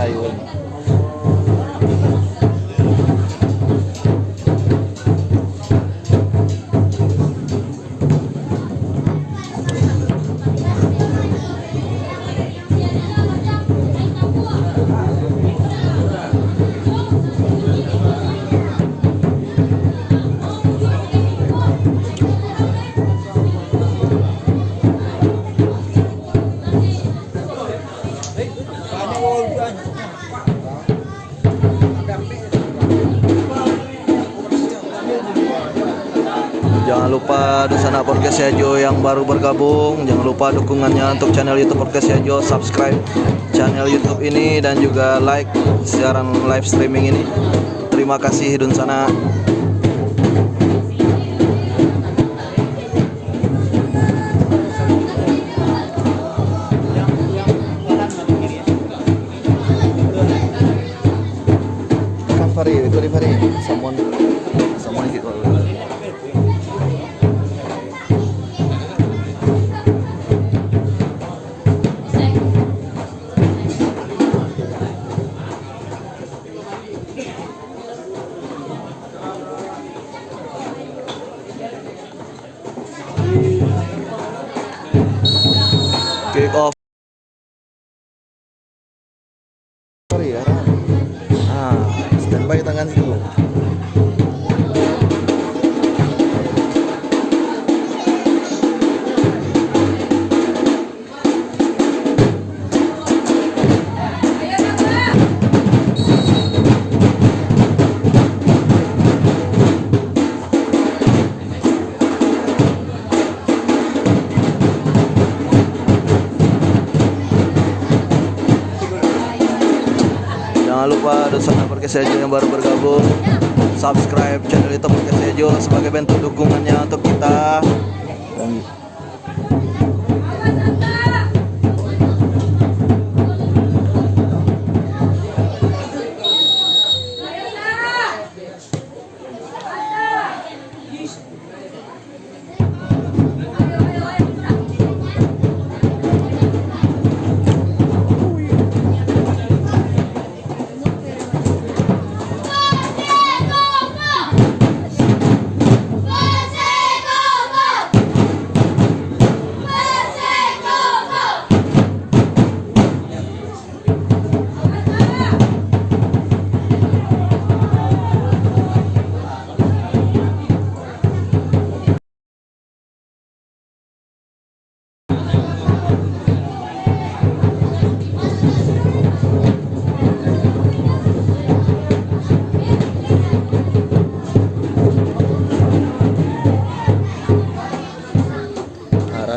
ayun. Jangan lupa Dosana Podcast Yajo yang baru bergabung, jangan lupa dukungannya untuk channel YouTube Podcast Yajo, subscribe channel YouTube ini dan juga like siaran live streaming ini. Terima kasih Donsana. Fari, itu di Fari. Someone ikut. Kick off. Sorry ya. Standby tangan dulu. Jangan lupa Dosana Podcast Yajo yang baru bergabung, subscribe channel YouTube Podcast Yajo sebagai bentuk dukungannya untuk kita.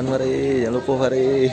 Mari, jangan lupa Fari.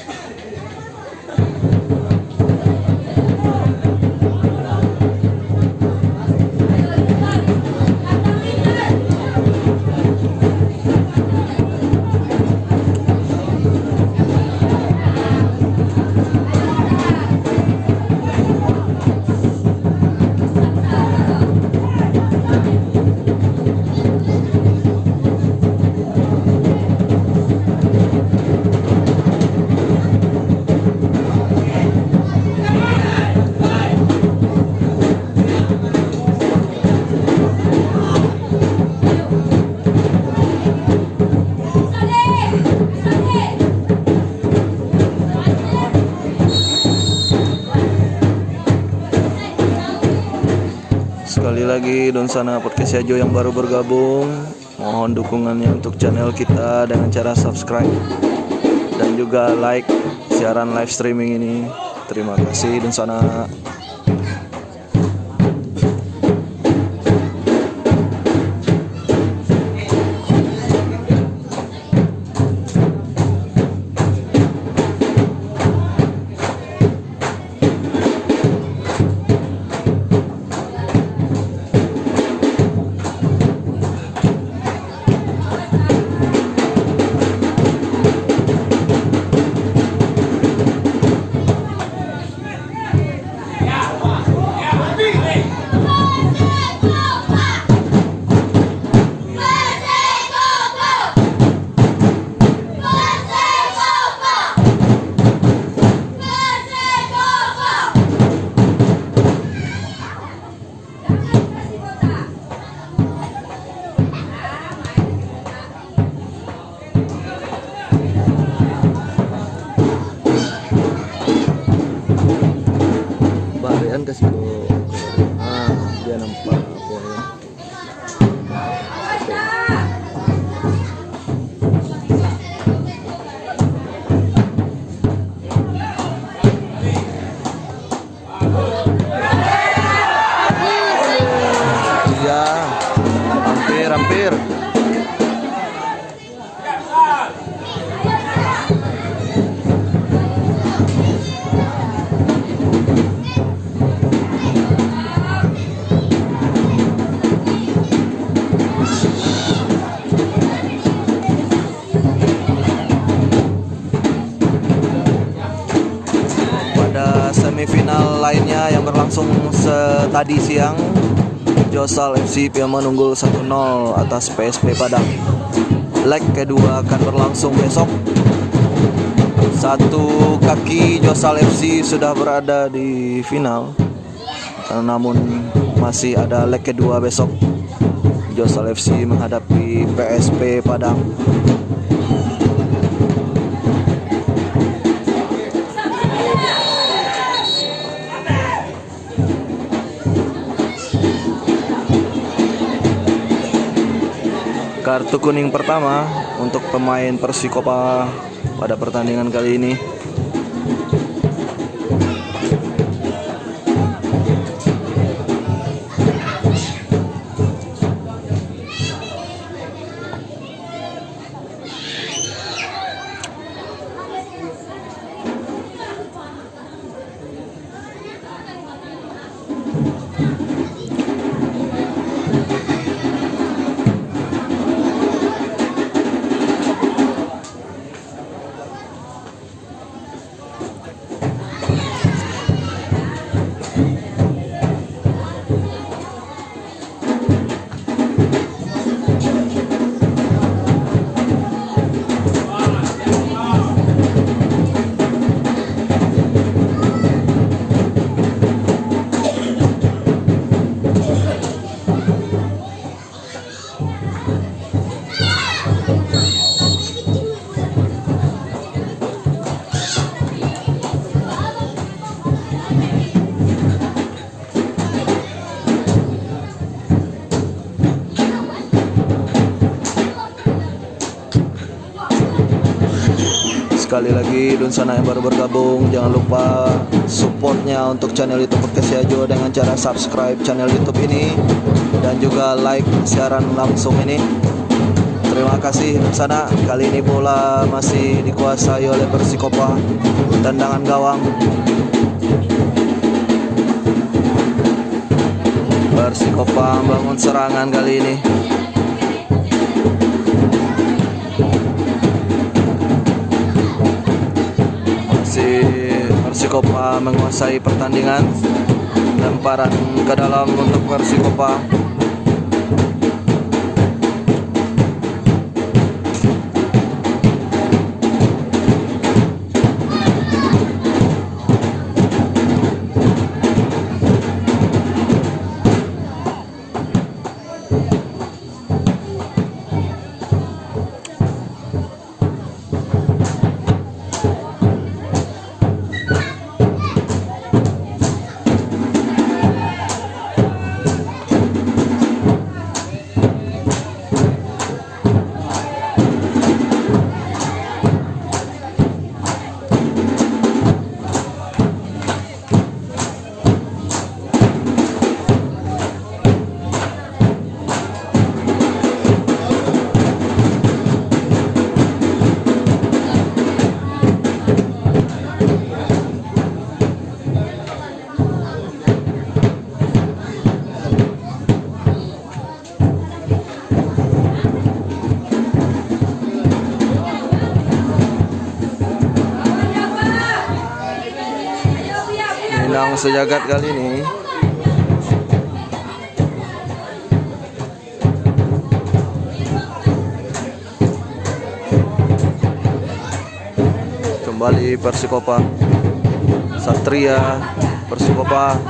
Sekali lagi Donsana Podcast Yajo yang baru bergabung, mohon dukungannya untuk channel kita dengan cara subscribe dan juga like siaran live streaming ini. Terima kasih Donsana. tes bro. Dia nampak poin. Iya, hampir. Semifinal lainnya yang berlangsung tadi siang, Josal FC mengunggul 1-0 atas PSP Padang. Leg kedua akan berlangsung besok. Satu kaki Josal FC sudah berada di final, namun masih ada leg kedua besok. Josal FC menghadapi PSP Padang. Kartu kuning pertama untuk pemain Persikopa pada pertandingan kali ini. Sekali lagi Dunsana yang baru bergabung, jangan lupa supportnya untuk channel YouTube Podcast Yajo dengan cara subscribe channel YouTube ini dan juga like siaran langsung ini. Terima kasih Dunsana. Kali ini bola masih dikuasai oleh Persikopa. Tendangan gawang. Persikopa membangun serangan kali ini. Persikopa menguasai pertandingan. Lemparan ke dalam untuk Persikopa. Minang sejagat kali ini. Kembali Persikopa. Satria Persikopa.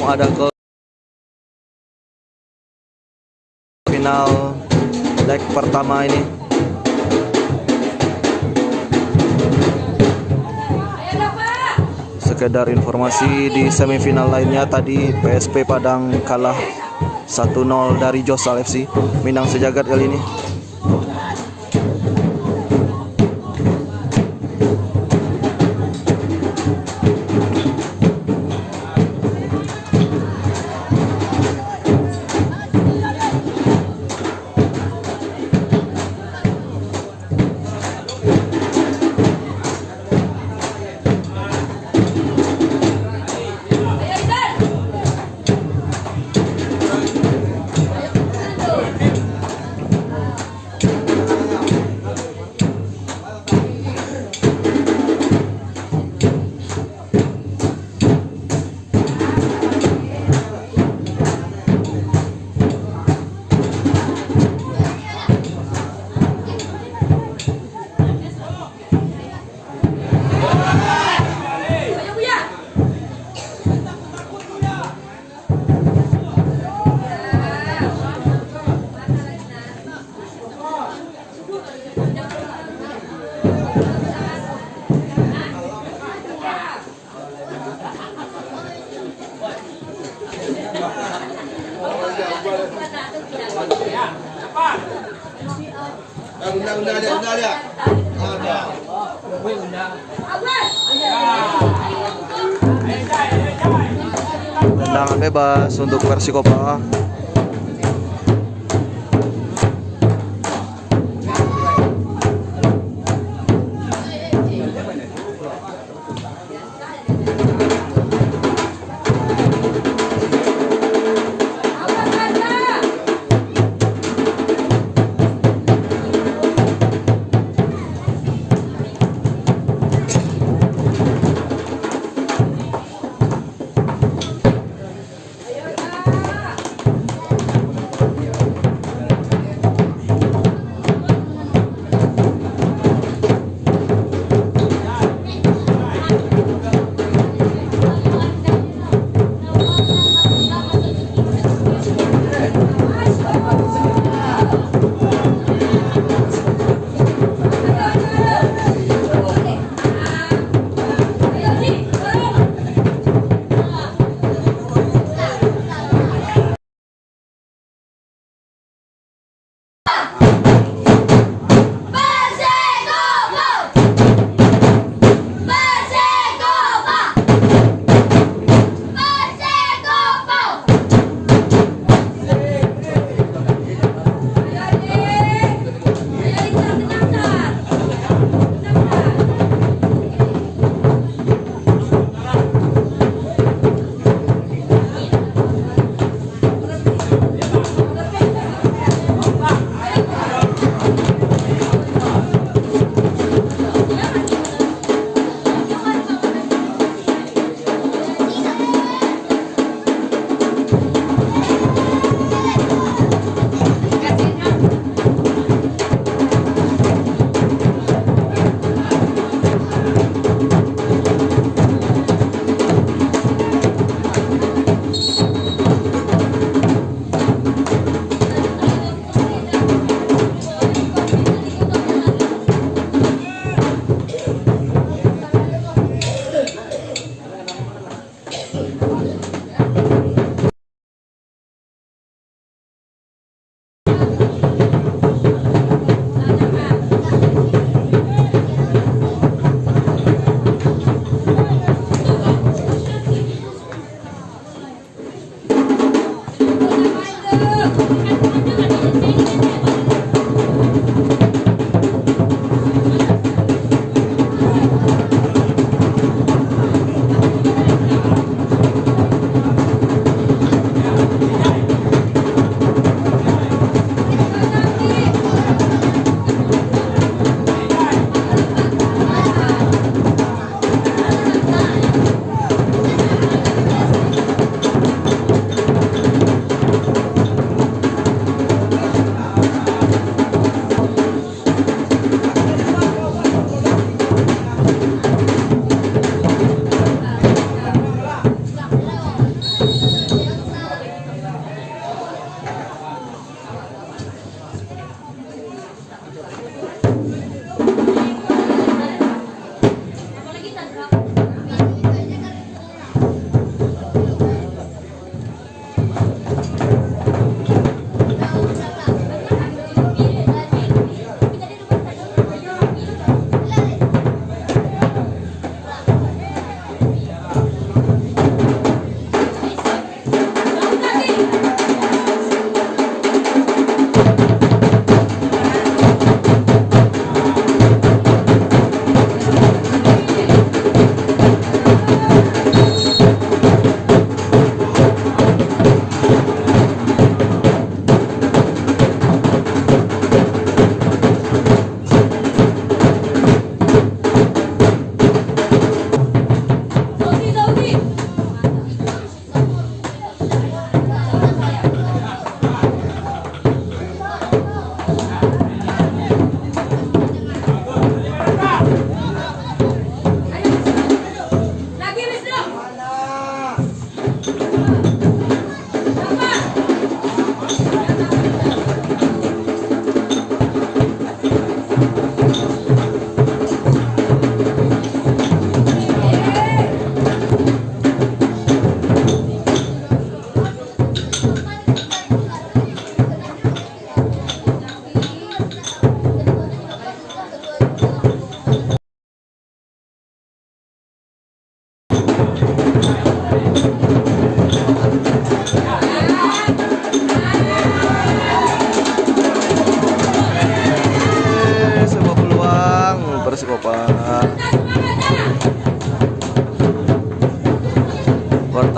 ada ke final leg pertama ini. Sekedar informasi, di semifinal lainnya tadi PSP Padang kalah 1-0 dari Josal FC. Minang Sejagat kali ini. Tendangan bebas untuk Persikopa.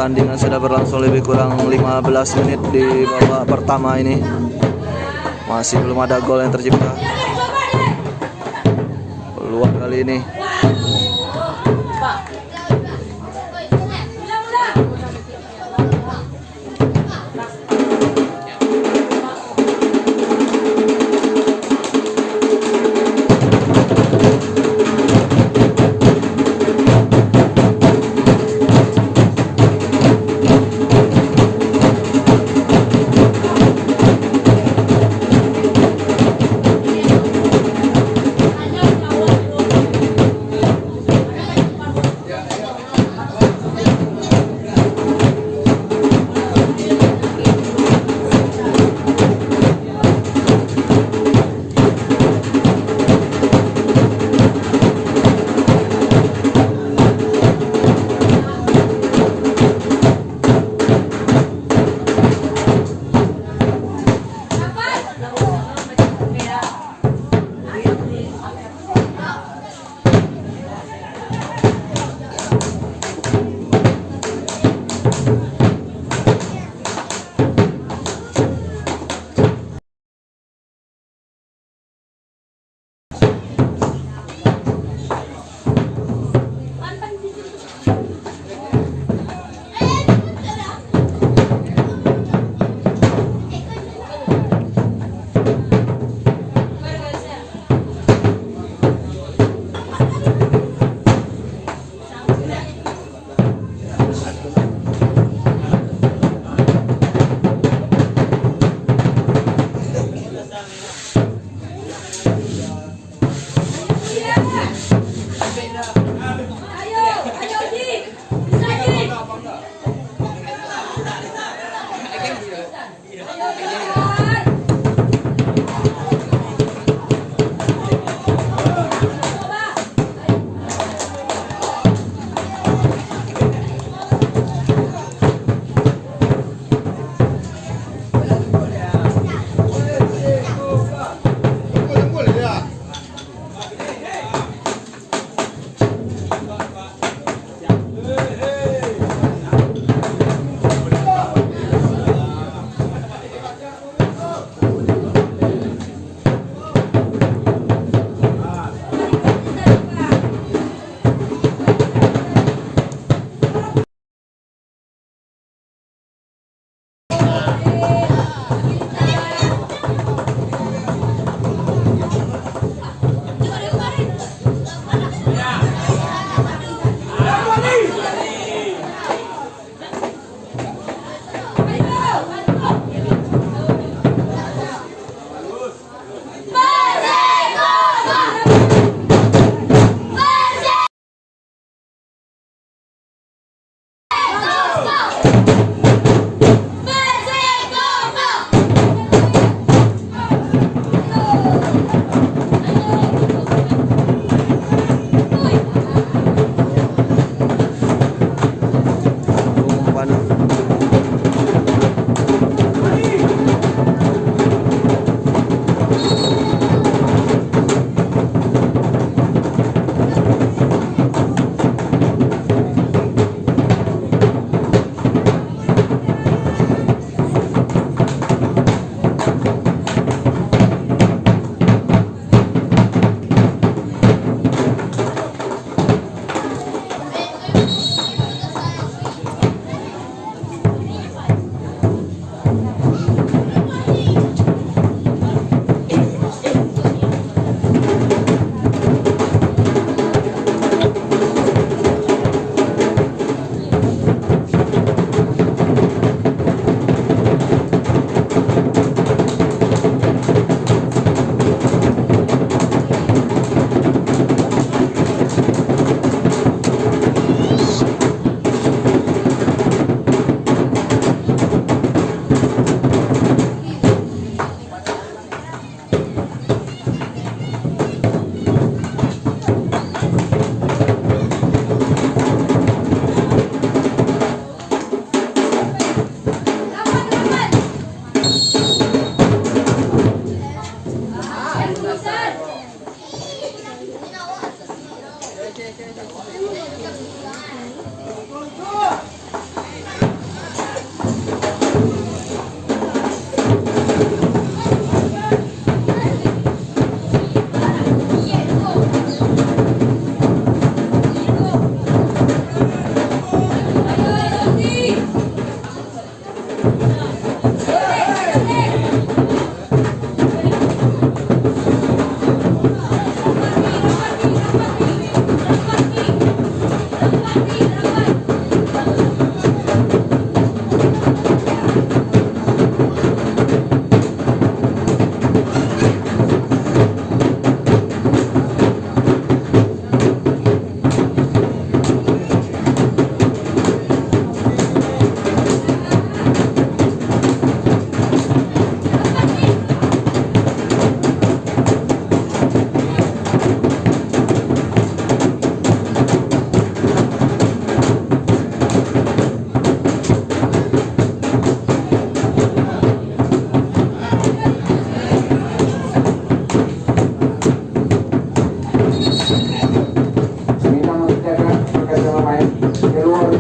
Pertandingan sudah berlangsung lebih kurang 15 menit di babak pertama ini. Masih belum ada gol yang tercipta. Peluang kali ini.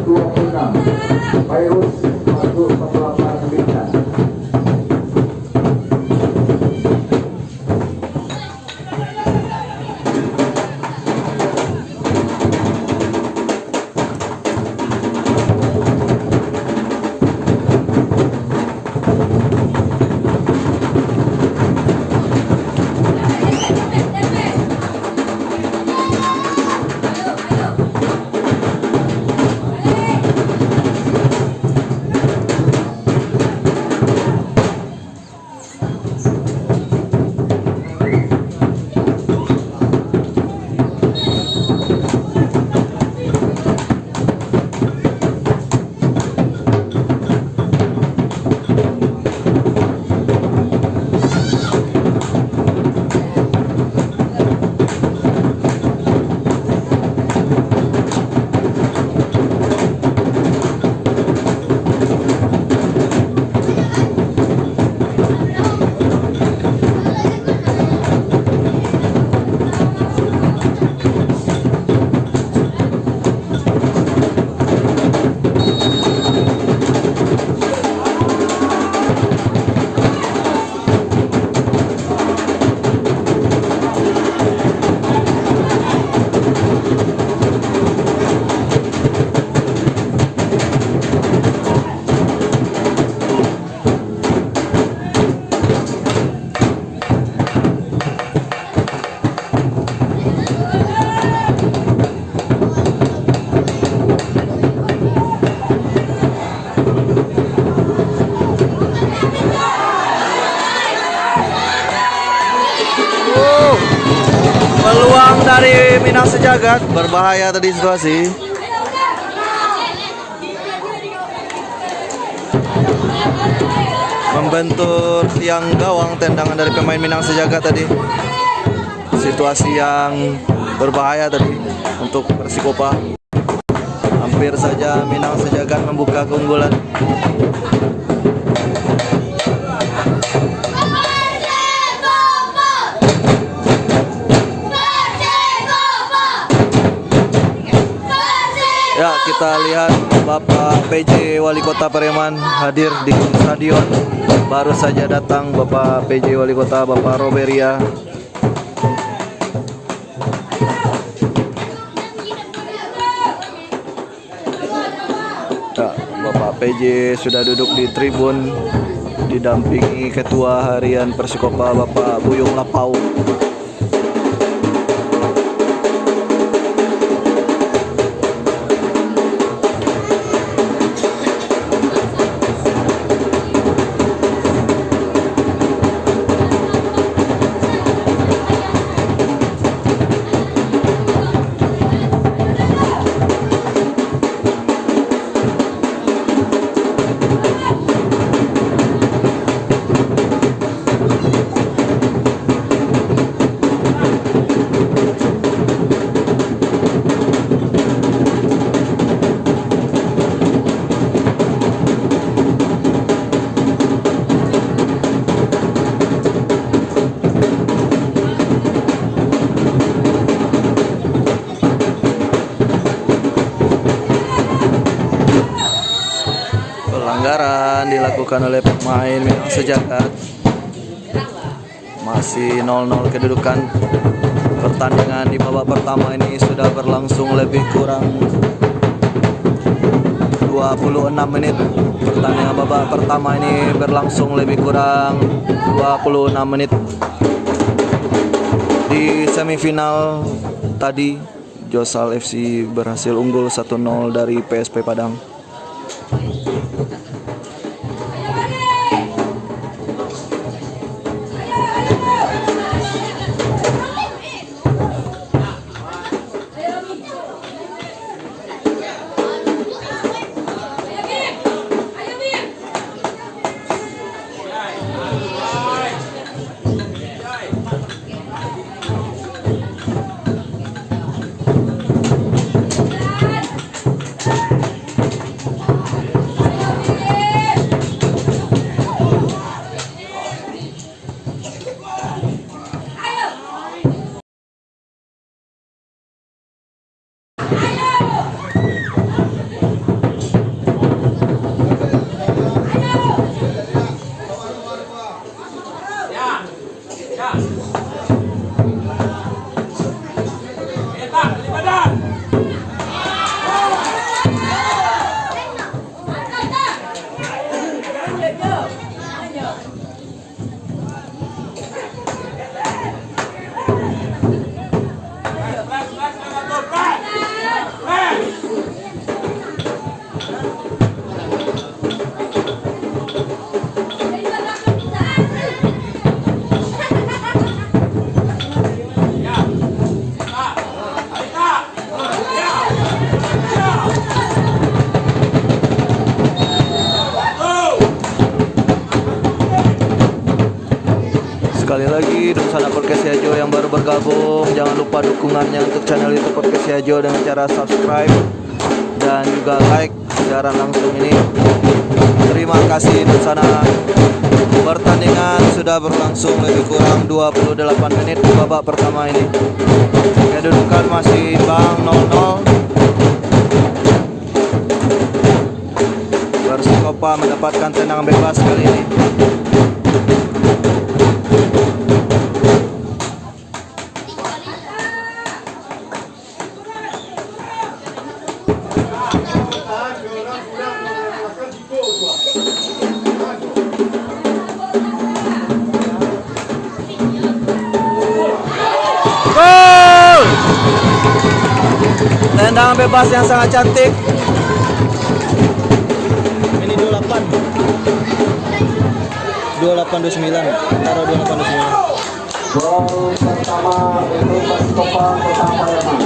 26 Virus 148 Bintang. Peluang dari Minang Sejagat, berbahaya tadi situasi. Membentur tiang gawang, tendangan dari pemain Minang Sejagat tadi. Situasi yang berbahaya tadi untuk Persikopa. Hampir saja Minang Sejagat membuka keunggulan. Ya, kita lihat Bapak PJ Wali Kota Pariaman hadir di stadion. Baru saja datang Bapak PJ Wali Kota, Bapak Roberia. Ya, Bapak PJ sudah duduk di tribun didampingi Ketua Harian Persikopa Bapak Buyung Lapau. Pelanggaran dilakukan oleh pemain Minang Sejagat. Masih 0-0 kedudukan. Pertandingan di babak pertama ini sudah berlangsung lebih kurang 26 menit. Pertandingan babak pertama ini berlangsung lebih kurang 26 menit. Di semifinal tadi Josal FC berhasil unggul 1-0 dari PSP Padang. Sekali lagi untuk sana podcast Yajo yang baru bergabung, jangan lupa dukungannya untuk channel YouTube podcast Yajo dengan cara subscribe dan juga like siaran langsung ini. Terima kasih untuk sana. Pertandingan sudah berlangsung lebih kurang 28 menit di babak pertama ini. Kedudukan masih imbang 0-0. Persikopa mendapatkan tendangan bebas kali ini. Gol! Tendangan bebas yang sangat cantik. Ini 28 29. Taruh 28 29. Gol pertama untuk Persikopa Kota Pariaman.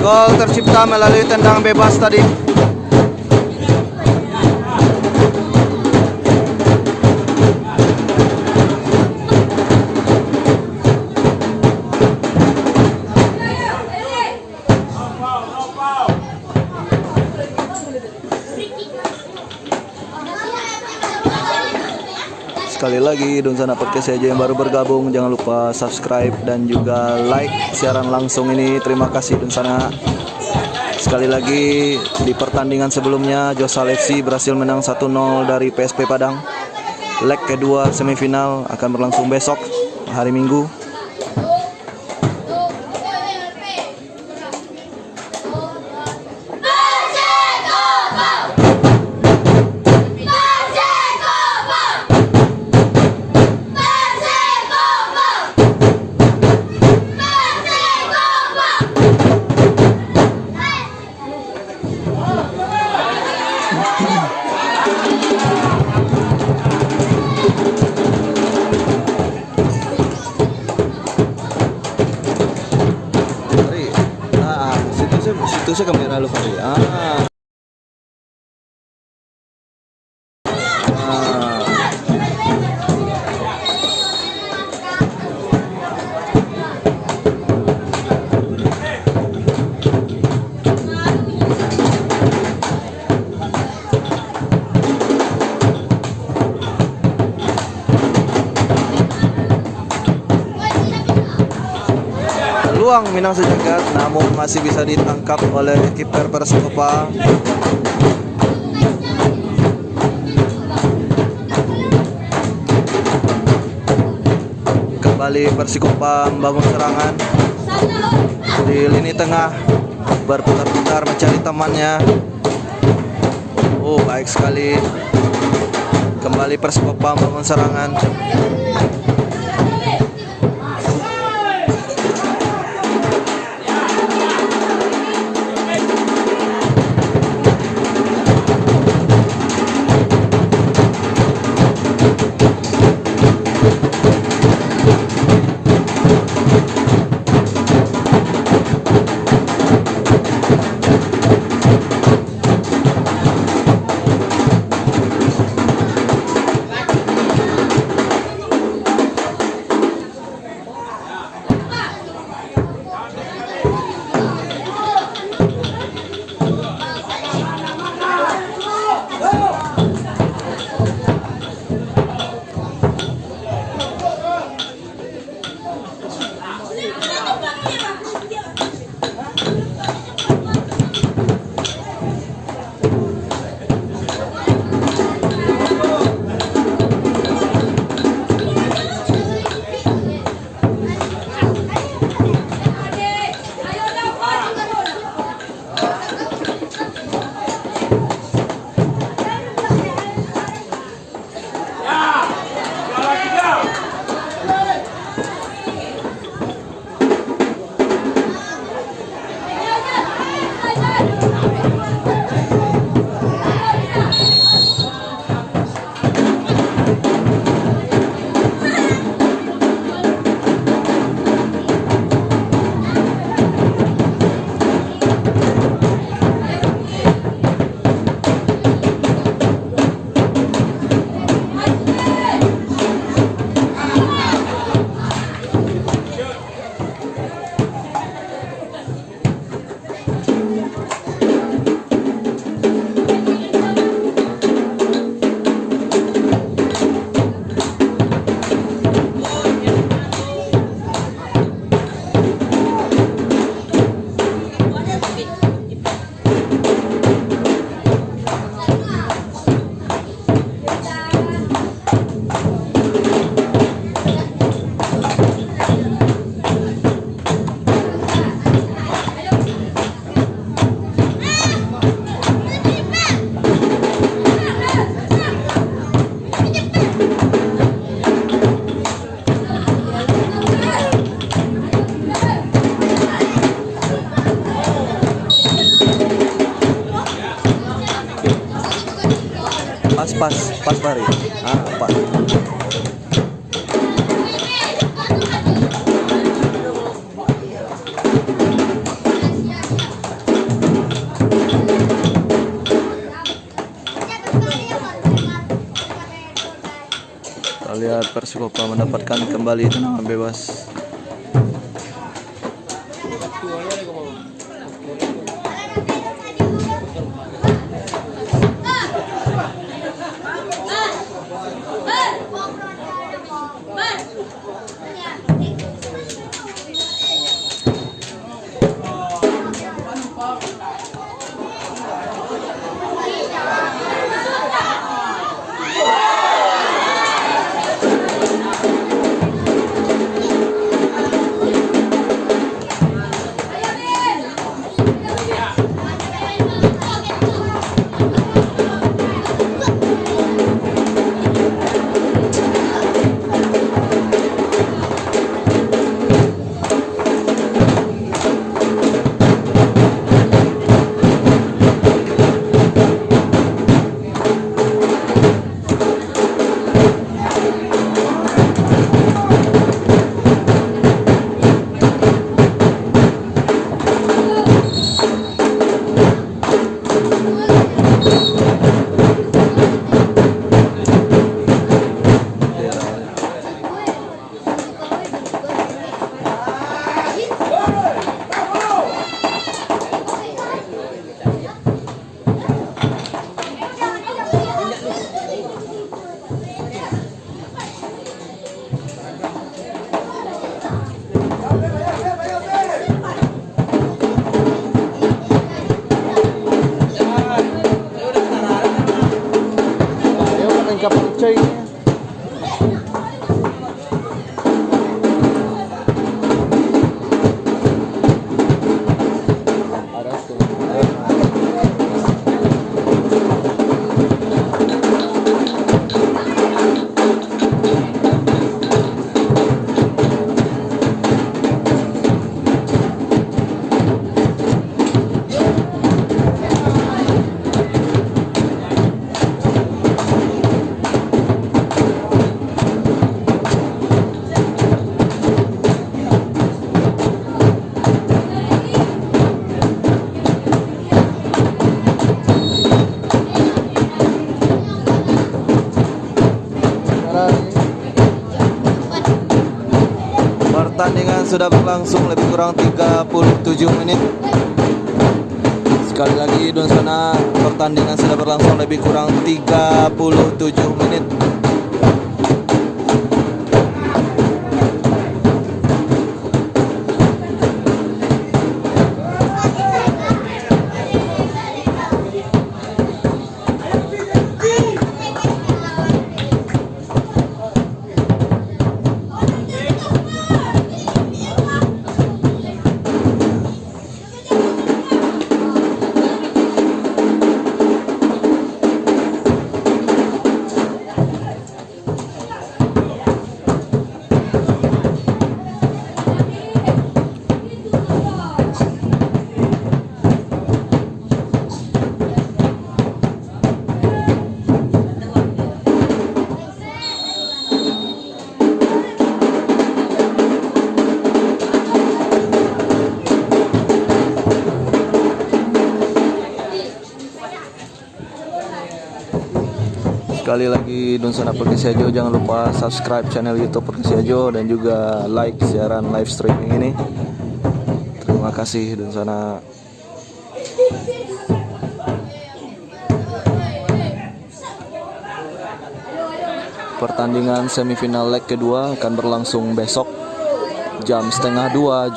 Gol tercipta melalui tendangan bebas tadi. Sekali lagi Donsana Podcast aja yang baru bergabung, jangan lupa subscribe dan juga like siaran langsung ini. Terima kasih Donsana. Sekali lagi di pertandingan sebelumnya Josa FC berhasil menang 1-0 dari PSP Padang. Leg kedua semifinal akan berlangsung besok hari Minggu. Situ saya kamera lu Fahri. Peluang Minang Sejagat namun masih bisa ditangkap oleh kiper Persikopa. Kembali Persikopa membangun serangan di lini tengah, berputar-putar mencari temannya. Oh, baik sekali. Kembali Persikopa membangun serangan. pas Fahri. Pas. Kita lihat Persikopa mendapatkan kembali tendangan bebas. Kapag chay pertandingan sudah berlangsung lebih kurang 37 menit. Sekali lagi Donsana, pertandingan sudah berlangsung lebih kurang 37 menit. Sekali lagi Donsana Podcast Ajo, jangan lupa subscribe channel YouTube Podcast Ajo dan juga like siaran live streaming ini. Terima kasih Donsana. Pertandingan semifinal leg kedua akan berlangsung besok jam setengah dua.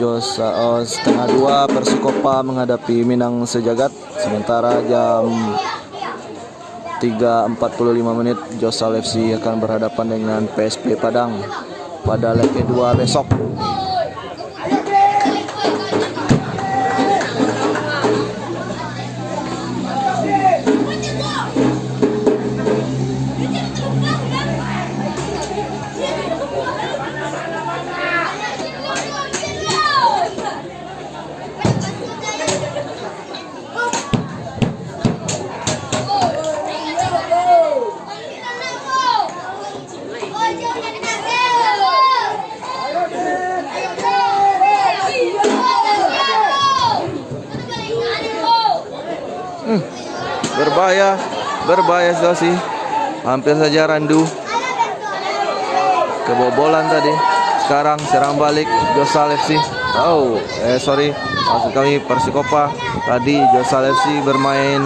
Setengah dua Persikopa menghadapi Minang Sejagat, sementara jam 3.45 menit Josal FC akan berhadapan dengan PSP Padang pada leg kedua besok. berbahaya situasi. Hampir saja Randu kebobolan tadi. Sekarang serang balik Josal FC. Sorry, maksud kami Persikopa. Tadi Josal FC bermain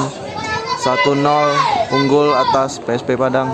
1-0 unggul atas PSP Padang.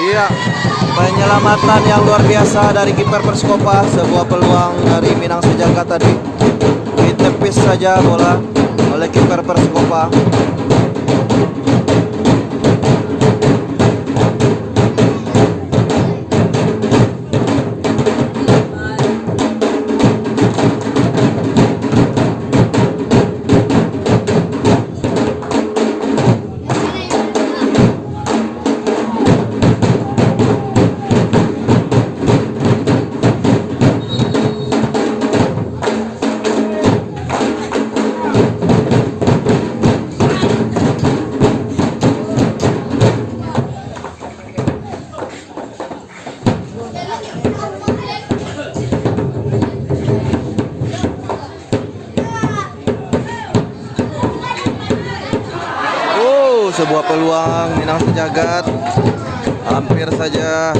Iya, penyelamatan yang luar biasa dari kiper Persikopa. Sebuah peluang dari Minang Sejagat tadi, ditepis saja bola oleh kiper Persikopa. Sebuah peluang Minang Sejagat, hampir saja.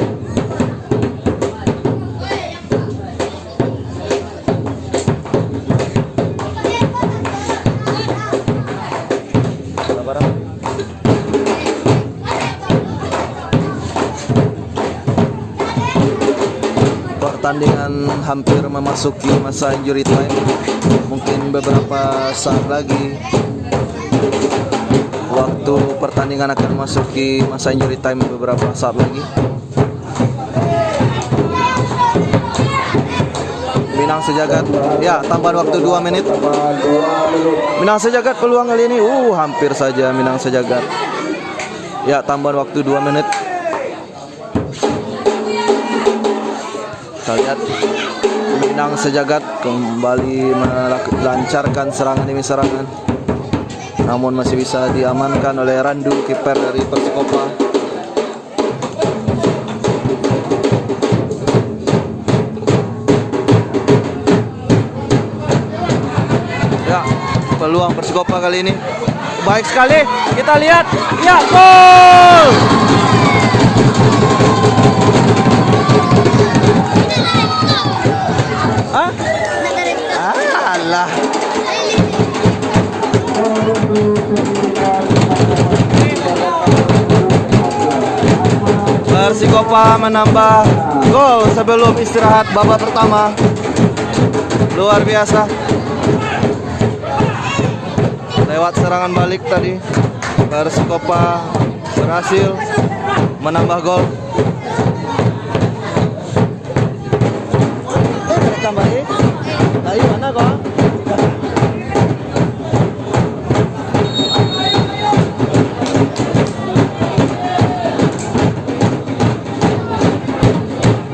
Pertandingan hampir memasuki masa injury time. Mungkin beberapa saat lagi waktu pertandingan akan memasuki masa injury time, beberapa saat lagi. Minang Sejagat, ya, tambahan waktu 2 menit. Minang Sejagat peluang kali ini, hampir saja Minang Sejagat. Ya, tambahan waktu 2 menit. Kita lihat Minang Sejagat kembali melancarkan serangan demi serangan. namun masih bisa diamankan oleh Randu, kiper dari Persikopa. Ya, peluang Persikopa kali ini baik sekali. Kita lihat, ya, gol! Hah? Alah. Persikopa menambah gol sebelum istirahat babak pertama. Luar biasa. Lewat serangan balik tadi, Persikopa berhasil menambah gol. Tambahin. Tayo mana kok?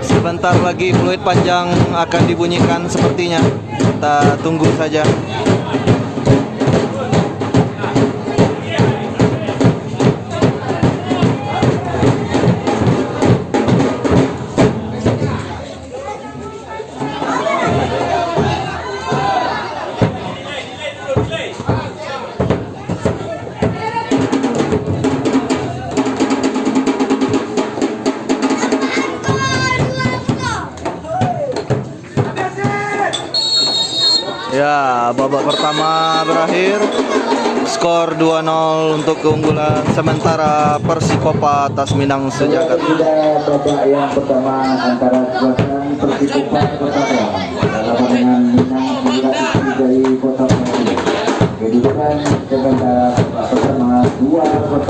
Sebentar lagi fluid panjang akan dibunyikan sepertinya. Kita tunggu saja. Ya, babak pertama berakhir. Skor 2-0 untuk keunggulan sementara Persikopa atas Minang Sejagat. Tidak, babak yang pertama antara Kuasan Persikopa Kota Medan dengan Minang Sejagat dari Kota Medan. Kedudukan sementara pertama 2-0.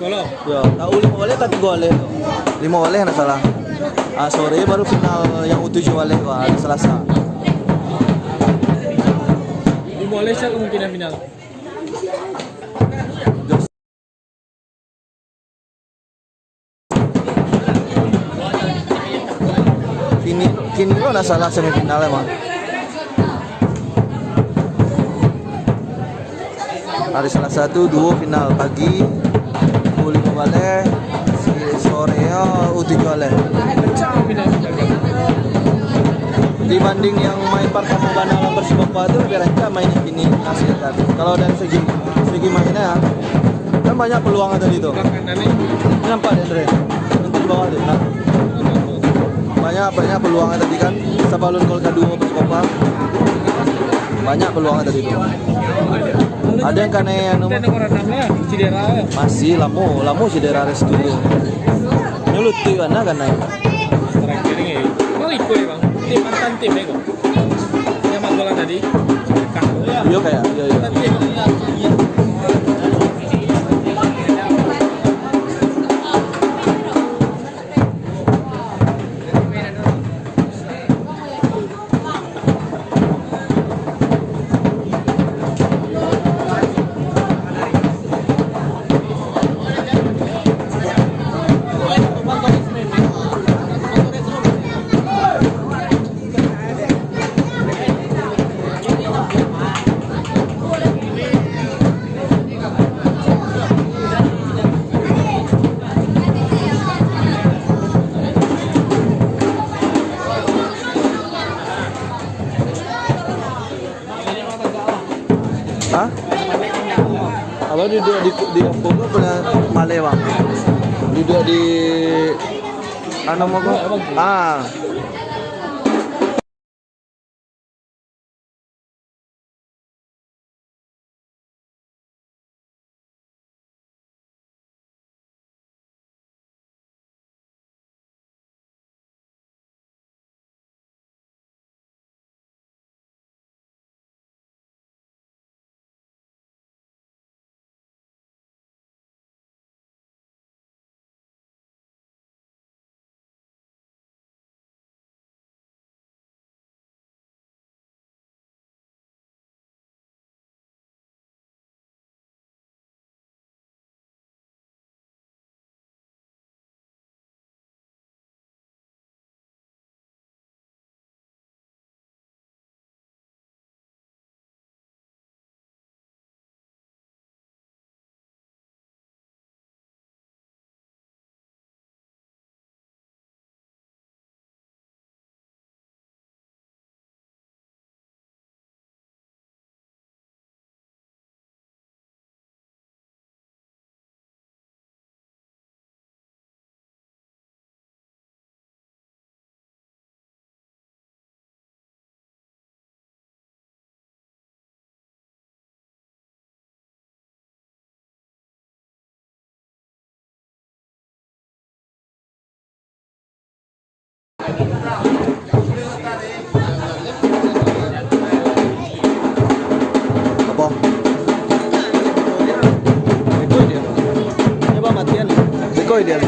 Golong. Ya, tahu 5 oleh tapi goleh. 5 oleh nak salah. Sore baru final yang U7 oleh hari Selasa. Di Malaysia kemungkinan final. Kini lo nak salah semifinal emang. Hari Selasa tuh duo final pagi U5 oleh, sore U7 oleh. Kencang final. Dibanding yang main Parkamo Banalang Persibapa itu lebih rancang mainnya gini hasilkan. Kalau dari segi mainnya kan banyak peluang tadi itu. Nampak deh Andre, untuk bawah deh. Nah. Banyak peluang tadi kan. Sebelum gol kedua Persibapa banyak peluang tadi itu. Ada yang kena yang nomor cedera. masih lamo cedera res dulu. Nyulut tuh mana kan naik. Terakhir ini. Bang ikut ya bang. Tim mantan tim ya kok. Yang Manggola tadi. Iya kayak. Iya. Hah? Apa di Punggu punya Male bang? Duduk di mau apa? Dekoi dia. Coba matian. Dekoi dia.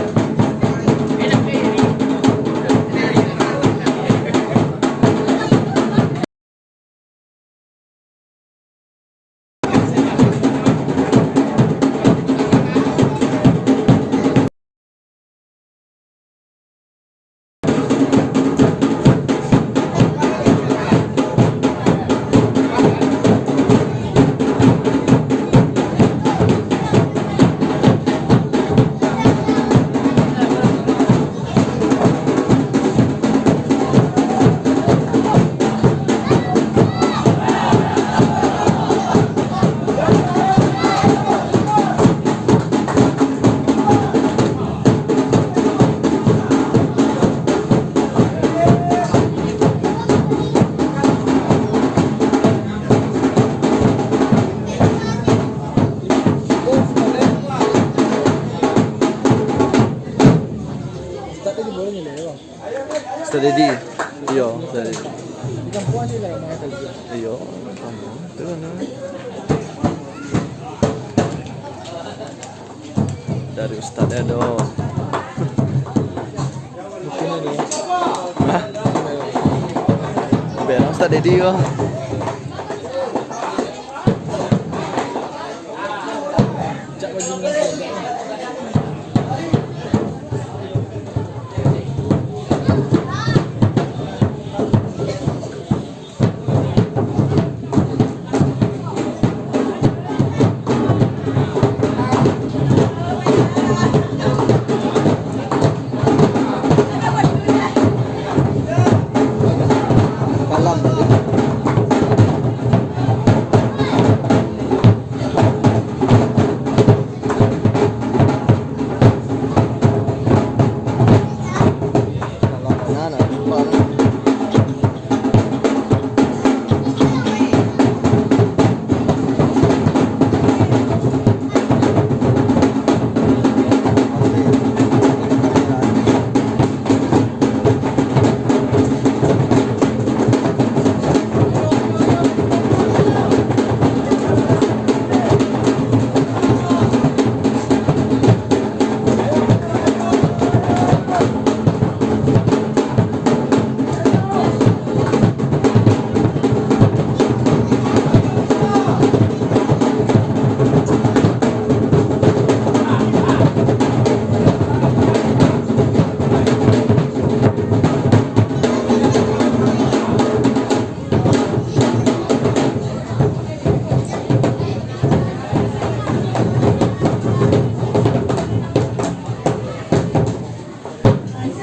Steady. Iya, steady. Di kampung aja lah main tadi. Iya, kamu. Itu kan. dari Ustadz Edo. Mungkin ada. Hah? Biar Ustadz Edi yo. Cak bajingan saja.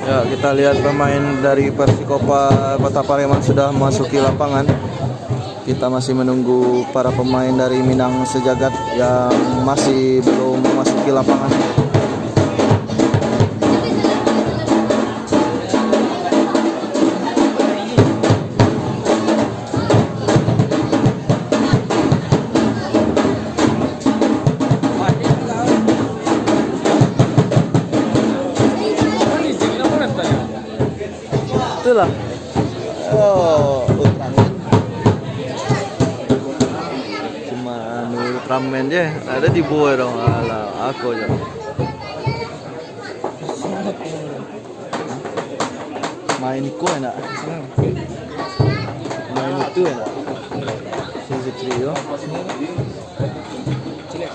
Ya, kita lihat pemain dari Persikopa Kota Pareman sudah memasuki lapangan. Kita masih menunggu para pemain dari Minang Sejagat yang masih belum memasuki lapangan. Itulah. Oh, Ultraman. Cuma Ultraman aja. Ada di bawah dong. Alah, aku aja. Main itu enak. Main itu enak. Sisi trio.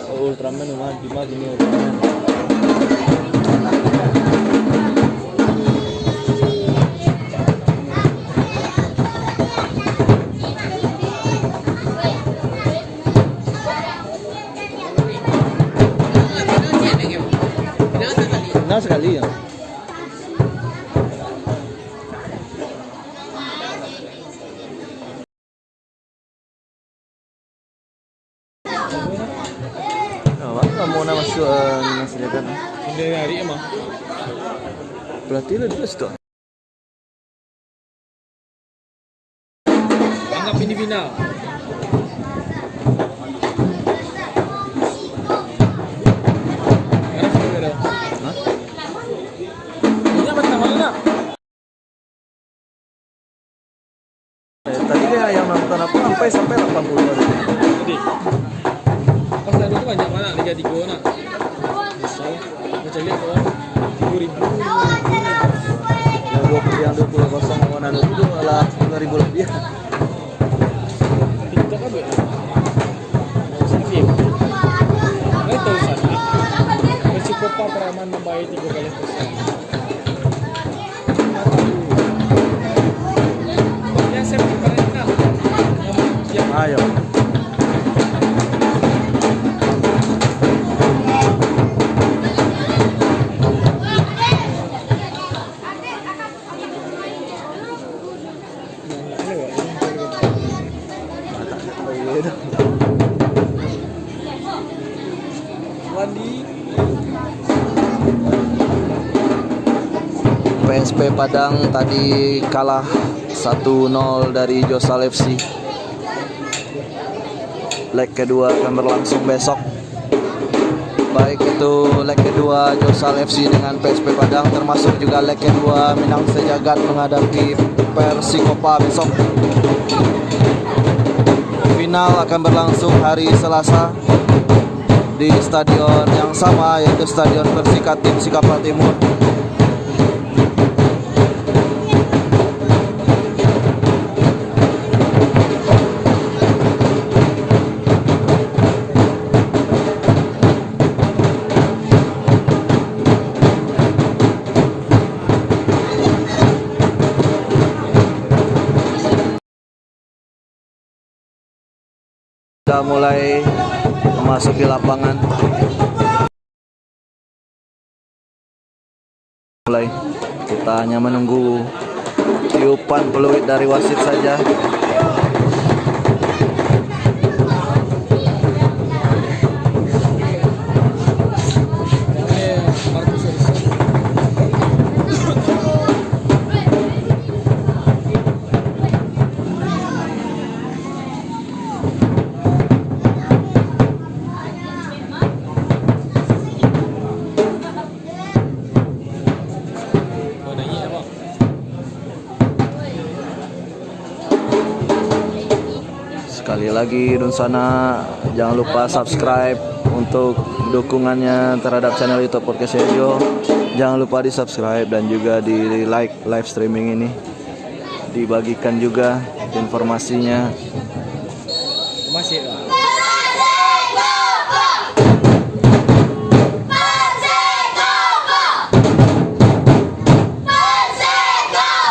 Oh, Ultraman mah gini Ultraman. Nah sekali ya. Kamu nama masuk Sejagat. Dari hari emang. Berarti lu terus tuh. Anggap ini final. Tadi kayak yang nonton apa sampai 80 hari. Jadi pas lalu tuh banyak mana Liga 3 nak. Misal macam lihat kawan 3.000. Yang 20 mana itu adalah 10.000 lebih. Kita kan buat. Safi. Nggak tahu sana. Persikopa Pareman membayar 3 kali pesan. Yang saya pernah Ayo. PSP Padang tadi kalah 1-0 dari Josal FC. Leg kedua akan berlangsung besok. Baik itu leg kedua Josal FC dengan PSP Padang, termasuk juga leg kedua Minang Sejagat menghadapi Persikopa besok. Final akan berlangsung hari Selasa di stadion yang sama, yaitu Stadion Persikatim Sikapal Timur. Sudah mulai memasuki lapangan. Kita hanya menunggu tiupan peluit dari wasit saja. Sekali lagi Dunsana, jangan lupa subscribe untuk dukungannya terhadap channel YouTube Podcast Ejo. Jangan lupa di subscribe dan juga di like live streaming ini. Dibagikan juga informasinya. Masih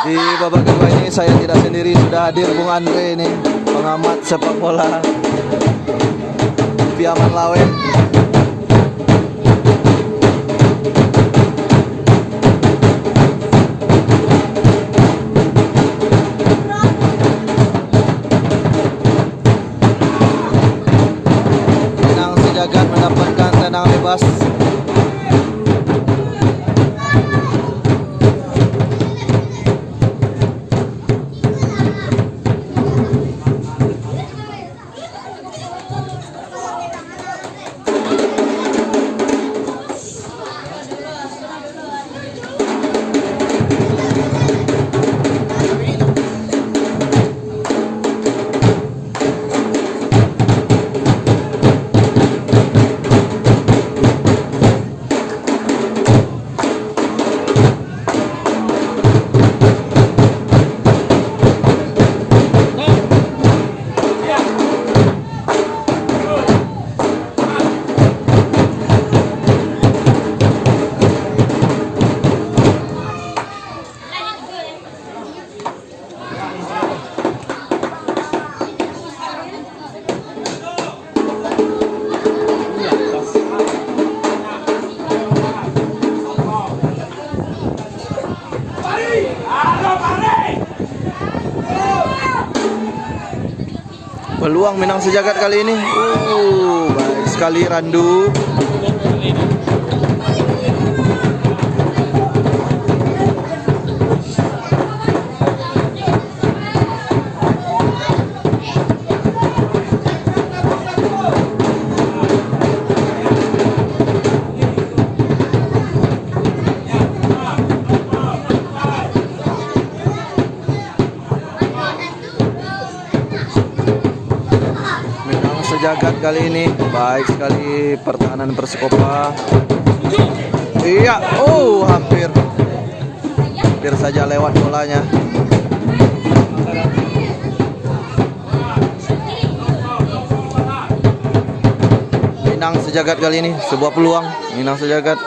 Di babak kedua ini saya tidak sendiri, sudah hadir Bung Andre ini, pengamat sepak bola Piaman Lawe. Minang Sejagat mendapatkan tendangan bebas. Peluang Minang Sejagat kali ini. Baik sekali Randu. Sejagat kali ini baik sekali pertahanan Persikopa. Iya, hampir saja lewat bolanya. Minang Sejagat kali ini sebuah peluang. Minang Sejagat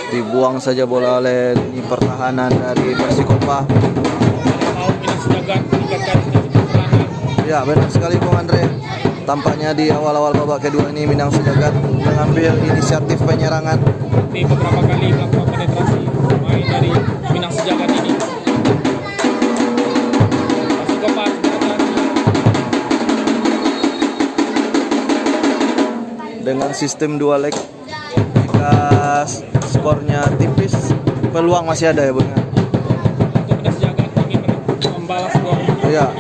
dibuang saja bola oleh pertahanan dari Persikopa. Minang Sejagat meningkatkan pertahanan. Ya, benar sekali Bung Andre. Tampaknya di awal-awal babak kedua ini Minang Sejagat mengambil inisiatif penyerangan. Ini beberapa kali melakukan penetrasi main dari Minang Sejagat ini. Persikopa dengan sistem 2 leg. Jika skornya tipis, peluang masih ada ya Bung. untuk Minang Sejagat ingin membalas gol. Ya,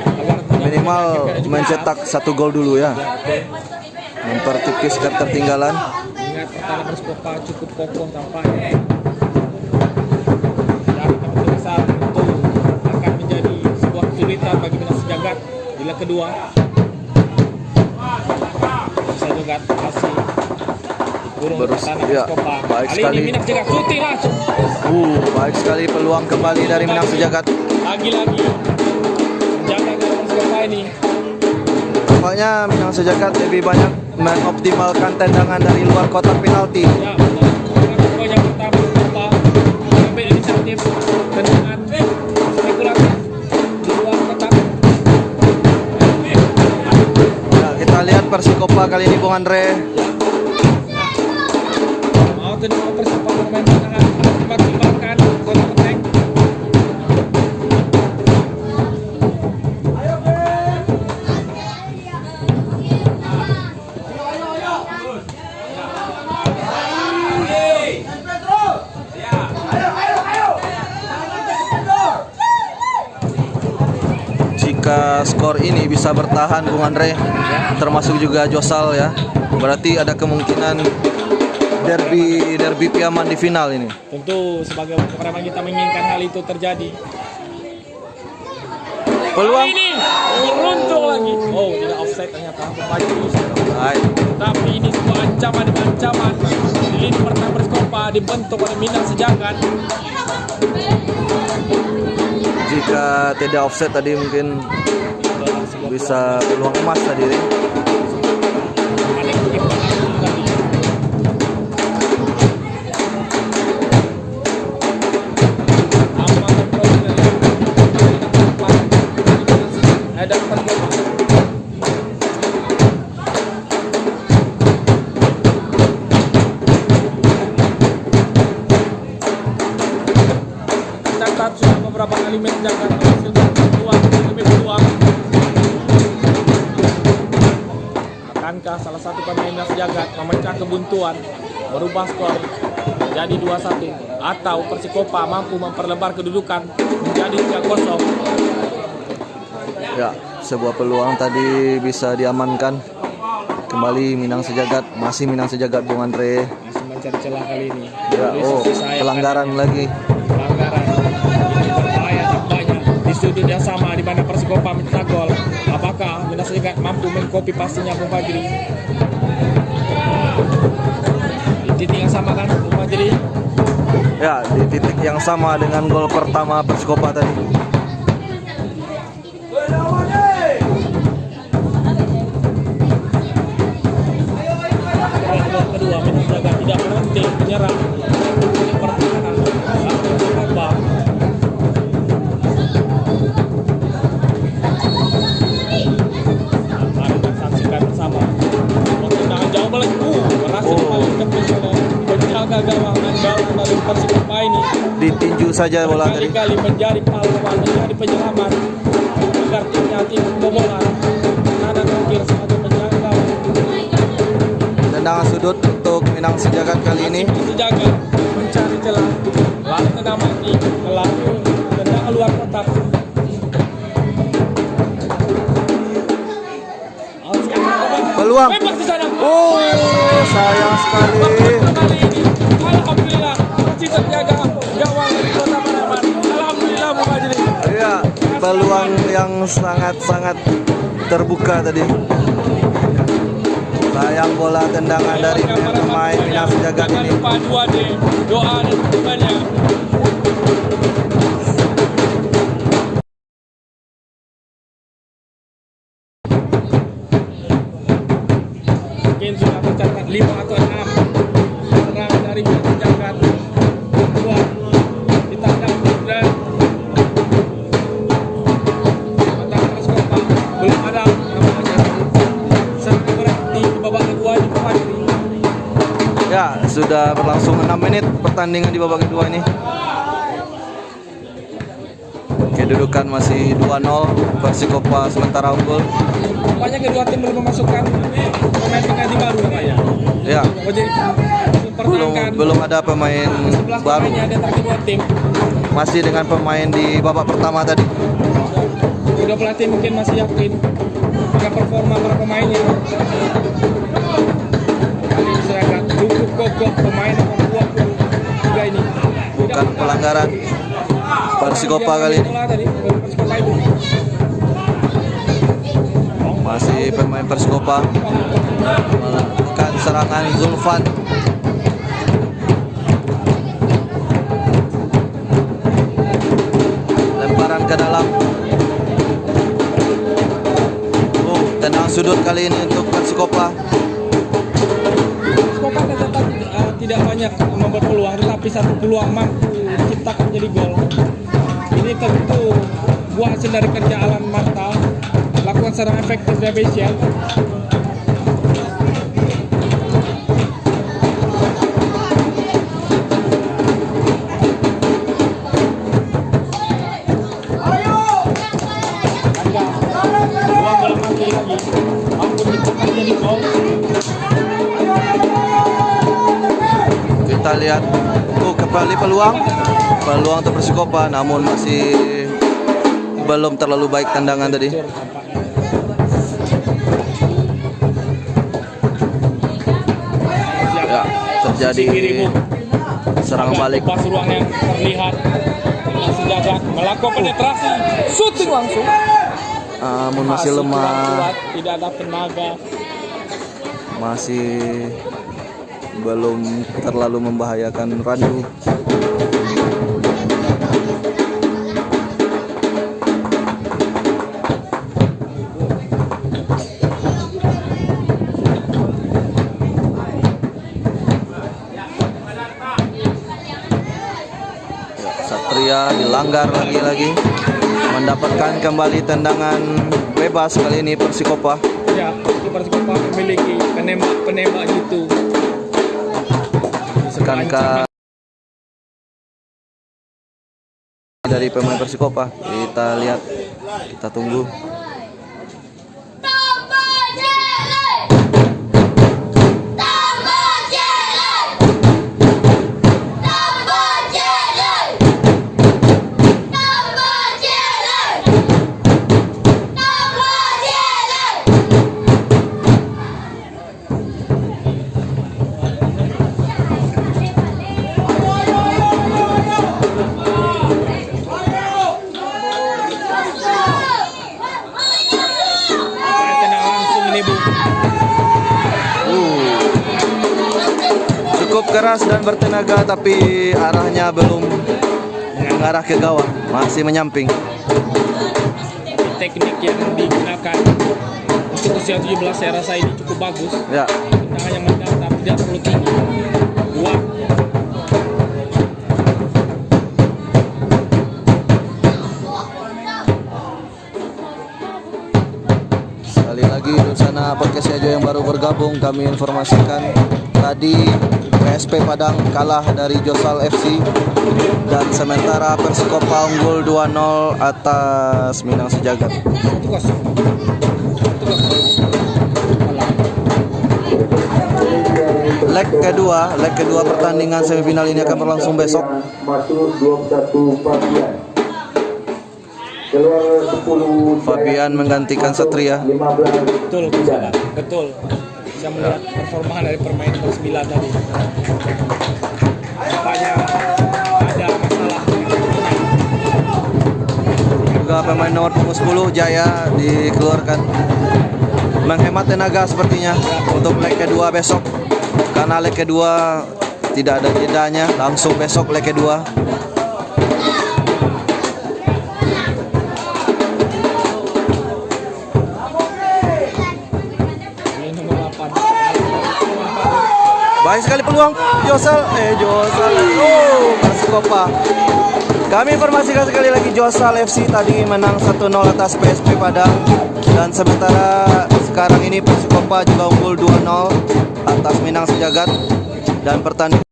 minimal mencetak 1 gol dulu ya. Mempertipis ketertinggalan. Ingat pertahanan Persikopa cukup kokoh tampaknya. Dan kemungkinan besar itu akan menjadi sebuah kesulitan bagi Minang Sejagat di leg kedua. Bisa juga masih burung Baru- tanah ya, Persikopah. baik Kali sekali. ini Minang Sejagat shooting langsung. Baik sekali peluang kembali dari Minang Sejagat. Lagi-lagi menjaga gawang Persikopah ini. Tampaknya Minang Sejagat lebih banyak mengoptimalkan tendangan dari luar kotak penalti. Ya, benar. Poin yang pertama Persikopah mengambil inisiatif tendangan spekulatif di luar kotak. Ya, kita lihat Persikopah kali ini Bung Andre. Mau tendangan Persikopah bermain tendangan maksimalkan counter attack. Jika skor ini bisa bertahan Bung Andre, termasuk juga Josal ya, berarti ada kemungkinan derby Piaman di final ini. Tentu sebagai Preman kita menginginkan hal itu terjadi. Peluang. Ini beruntung lagi. Oh, tidak offside ternyata. Baik. Tapi ini sebuah ancaman. Di lini pertahanan Persikopah dibentuk oleh Minang Sejagat. Jika tidak offset tadi mungkin bisa peluang emas tadi. Ada kehidupan tadi. Aman progres. Ada Persikopah. Catat sudah beberapa kali menjaga menghasilkan peluang. Akankah salah satu pemain Minang Sejagat memecah kebuntuan, merubah skor menjadi 2-1, atau Persikopah mampu memperlebar kedudukan menjadi 3-0? Ya, sebuah peluang tadi bisa diamankan. Kembali Minang Sejagat, masih Minang Sejagat Bung Andre. Masih mencari celah kali ini. Ya, Dari sisi sayap pelanggaran kakinya. lagi. Pelanggaran ini berbahaya tampaknya di sudut yang sama di mana Persikopah mencetak gol. Apakah Minang Sejagat mampu mengkopi pastinya Bung Fajri? Di titik yang sama kan Bung Fajri? Ya, di titik yang sama dengan gol pertama Persikopah tadi. Babak kedua Minang Sejagat tidak berhenti menyerang di pertahanan Persikopah. Mari kita saksikan bersama. Tendangan jauh melengkung berhasil ditepis oleh penjaga gawang andalan dari Persikopah ini. Ditinju saja bola tadi. Berkali-kali menjadi pahlawan, menjadi penyelamat agar timnya tidak kebobolan. Ada mungkin sebagai penjaga gawang. Tendangan sudut untuk Minang Sejagat kali ini. Masih Sejagat mencari celah, lalu tendang mati, melalui tendang keluar kotak. Peluang. Bebas di sana. Oh, sayang sekali. Kali ini, alhamdulillah masih terjaga gawang dari Kota Pariaman. Alhamdulillah Bung Fajri. Iya, peluang yang sangat-sangat terbuka tadi. Sayang bola tendangan dari pemain Minang Sejagat Jangan ini. lupa 2D, doa dan dukungannya. Mungkin sudah tercatat 5 atau 6 serang dari Minang Sejagat. Keluar ditandang dan mata Persikopah belum ada namanya. Serangan berhenti di babak kedua di Fajri. Ya, sudah berlangsung 6 menit pertandingan di babak kedua ini. Kedudukan masih 2-0, Persikopah sementara unggul. Nampaknya kedua tim belum memasukkan pemain pengganti baru namanya. Ya, Jadi belum ada pemain 11 baru. pemainnya di antara kedua tim. Masih dengan pemain di babak pertama tadi. Kedua pelatih mungkin masih yakin dengan performa para pemainnya. Kali ini Sejagat cukup kokoh, pemain nomor 20 juga ini. Bukan pelanggaran Persikopah kali ini. Bola tadi, Persikopah itu. Masih pemain Persikopah melakukan serangan Zulfan. sudut kali ini untuk Persikopa. Persikopa tercatat tidak banyak membuat peluang, tetapi satu peluang mampu diciptakan menjadi gol. Ini tentu buah hasil dari kerja Alan Marta, lakukan secara efektif dan efisien. Kita lihat kembali peluang untuk Persikopa, namun masih belum terlalu baik tendangan tadi. Ya, terjadi serangan balik. Pas ruang yang terlihat dengan Sejagat melakukan penetrasi, shooting langsung. Namun masih lemah, tidak ada tenaga. masih belum terlalu membahayakan Randu. Satria dilanggar lagi-lagi, mendapatkan kembali tendangan bebas kali ini Persikopa. Ya, Persikopa memiliki penembak itu. Sekarang dari pemain Persikopa, kita lihat, kita tunggu. Cukup keras dan bertenaga, tapi arahnya belum mengarah ke gawang, masih menyamping. Teknik yang digunakan untuk usia 17 saya rasa ini cukup bagus. Ya. Tendangannya mendatar, tidak terlalu tinggi. Kuat. Sekali lagi di sana podcast Ajo yang baru bergabung, kami informasikan tadi PSP Padang kalah dari Josal FC, dan sementara Persikopa unggul 2-0 atas Minang Sejagat. Leg kedua pertandingan semifinal ini akan berlangsung besok. Fabian menggantikan Satria. Betul. Bisa melihat performa dari permain Persib tadi. Nampaknya ada masalah. Juga pemain nomor 10 Jaya dikeluarkan. Menghemat tenaga sepertinya untuk leg kedua besok. Karena leg kedua tidak ada jedanya, langsung besok leg kedua. Baik sekali peluang Josal Persikopa. Kami informasikan sekali lagi, Josal FC tadi menang 1-0 atas PSP Padang, dan sementara sekarang ini Persikopa juga unggul 2-0 atas Minang Sejagat, dan pertandingan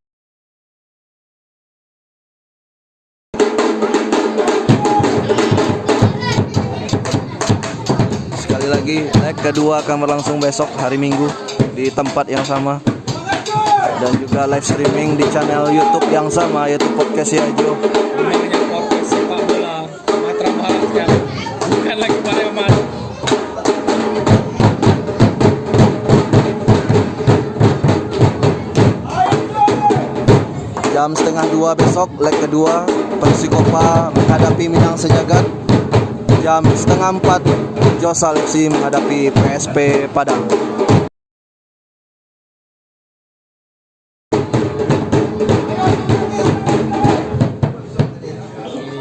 sekali lagi leg kedua akan berlangsung besok hari Minggu di tempat yang sama, dan juga live streaming di channel YouTube yang sama, yaitu Podcast Ajo. Namanya podcast sepak bola Matra Barat kan, bukan lagi Pareman. Jam setengah 2 besok leg kedua Persikopa menghadapi Minang Sejagat. Jam setengah 4 Josal FC menghadapi PSP Padang.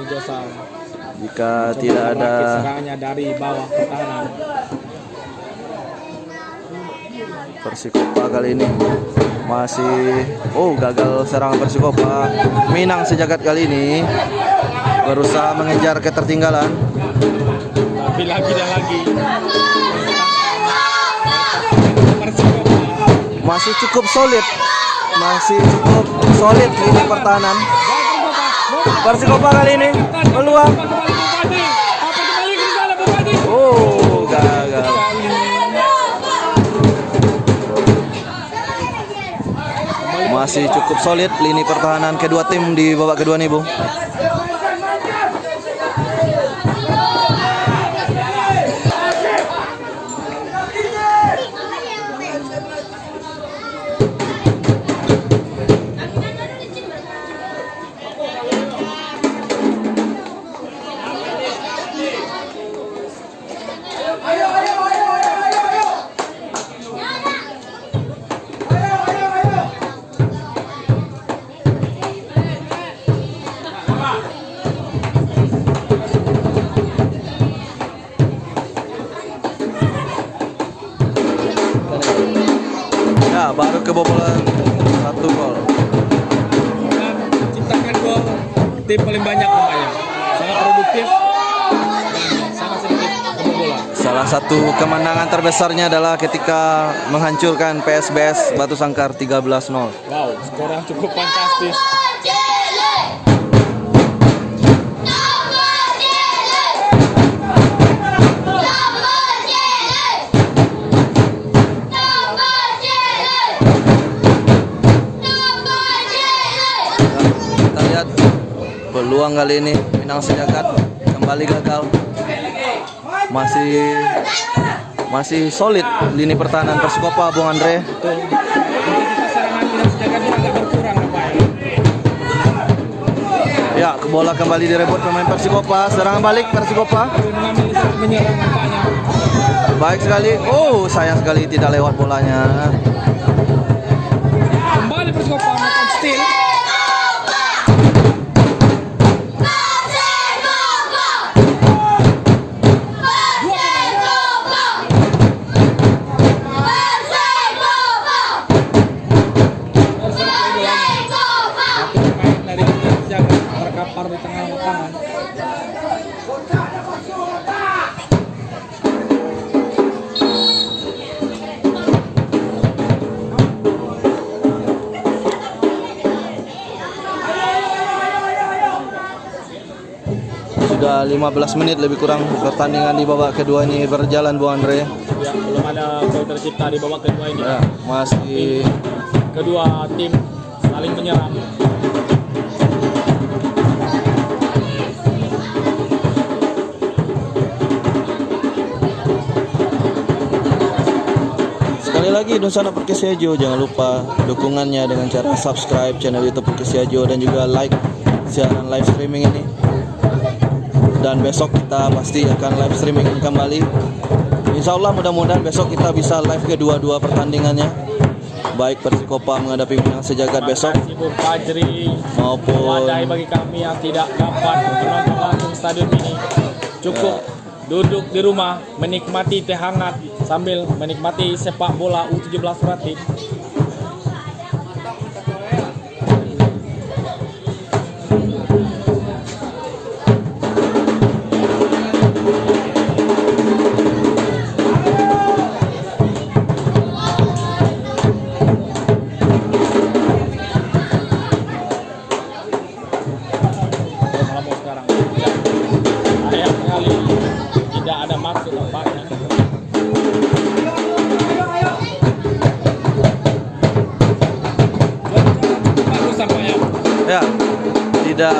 Josal Jika tidak ada serangannya dari bawah pertahanan. Persikopa kali ini masih gagal serangan Persikopa. Minang Sejagat kali ini berusaha mengejar ketertinggalan. Tapi lagi dan lagi Persikopa Masih cukup solid lini pertahanan. Persikopa kali ini peluang. Gagal. Masih cukup solid lini pertahanan kedua tim di babak kedua nih, Bu. Ya, baru kebobolan 1 gol. Ciptakan gol tim paling banyak namanya. Sangat produktif dan sangat sedikit kebobolan. Salah satu kemenangan terbesarnya adalah ketika menghancurkan PSBS Batu Sangkar 13-0. Wow, skor yang cukup fantastis. Peluang kali ini Minang Sejagat kembali gagal. Masih solid lini pertahanan Persikopa, Bung Andre. Intensitas serangan Minang Sejagat ini agak berkurang nampaknya. Ya, bola kembali direbut pemain Persikopa. Serangan balik Persikopa. Mengambil inisiatif menyerang nampaknya. Baik sekali. Sayang sekali tidak lewat bolanya. Kembali Persikopa melakukan steal. Di tengah lapangan. Sudah 15 menit lebih kurang pertandingan di babak kedua ini berjalan, Bung Andre. Ya, belum ada gol tercipta di babak kedua ini. Ya, masih kedua tim saling menyerang. Sekali lagi Donsana Podcast Siajo, jangan lupa dukungannya dengan cara subscribe channel YouTube Podcast Siajo dan juga like siaran live streaming ini. Dan besok kita pasti akan live streaming kembali. Insya Allah mudah-mudahan besok kita bisa live kedua-dua pertandingannya. Baik Persikopa menghadapi Minang Sejagat besok Sibuk Fajri maupun wadai bagi kami yang tidak dapat menonton langsung stadion ini. Cukup duduk di rumah menikmati teh hangat sambil menikmati sepak bola U17 Ratim. Sekarang sayang sekali tidak ada maksud nampaknya. Bagus tampaknya. ya Tidak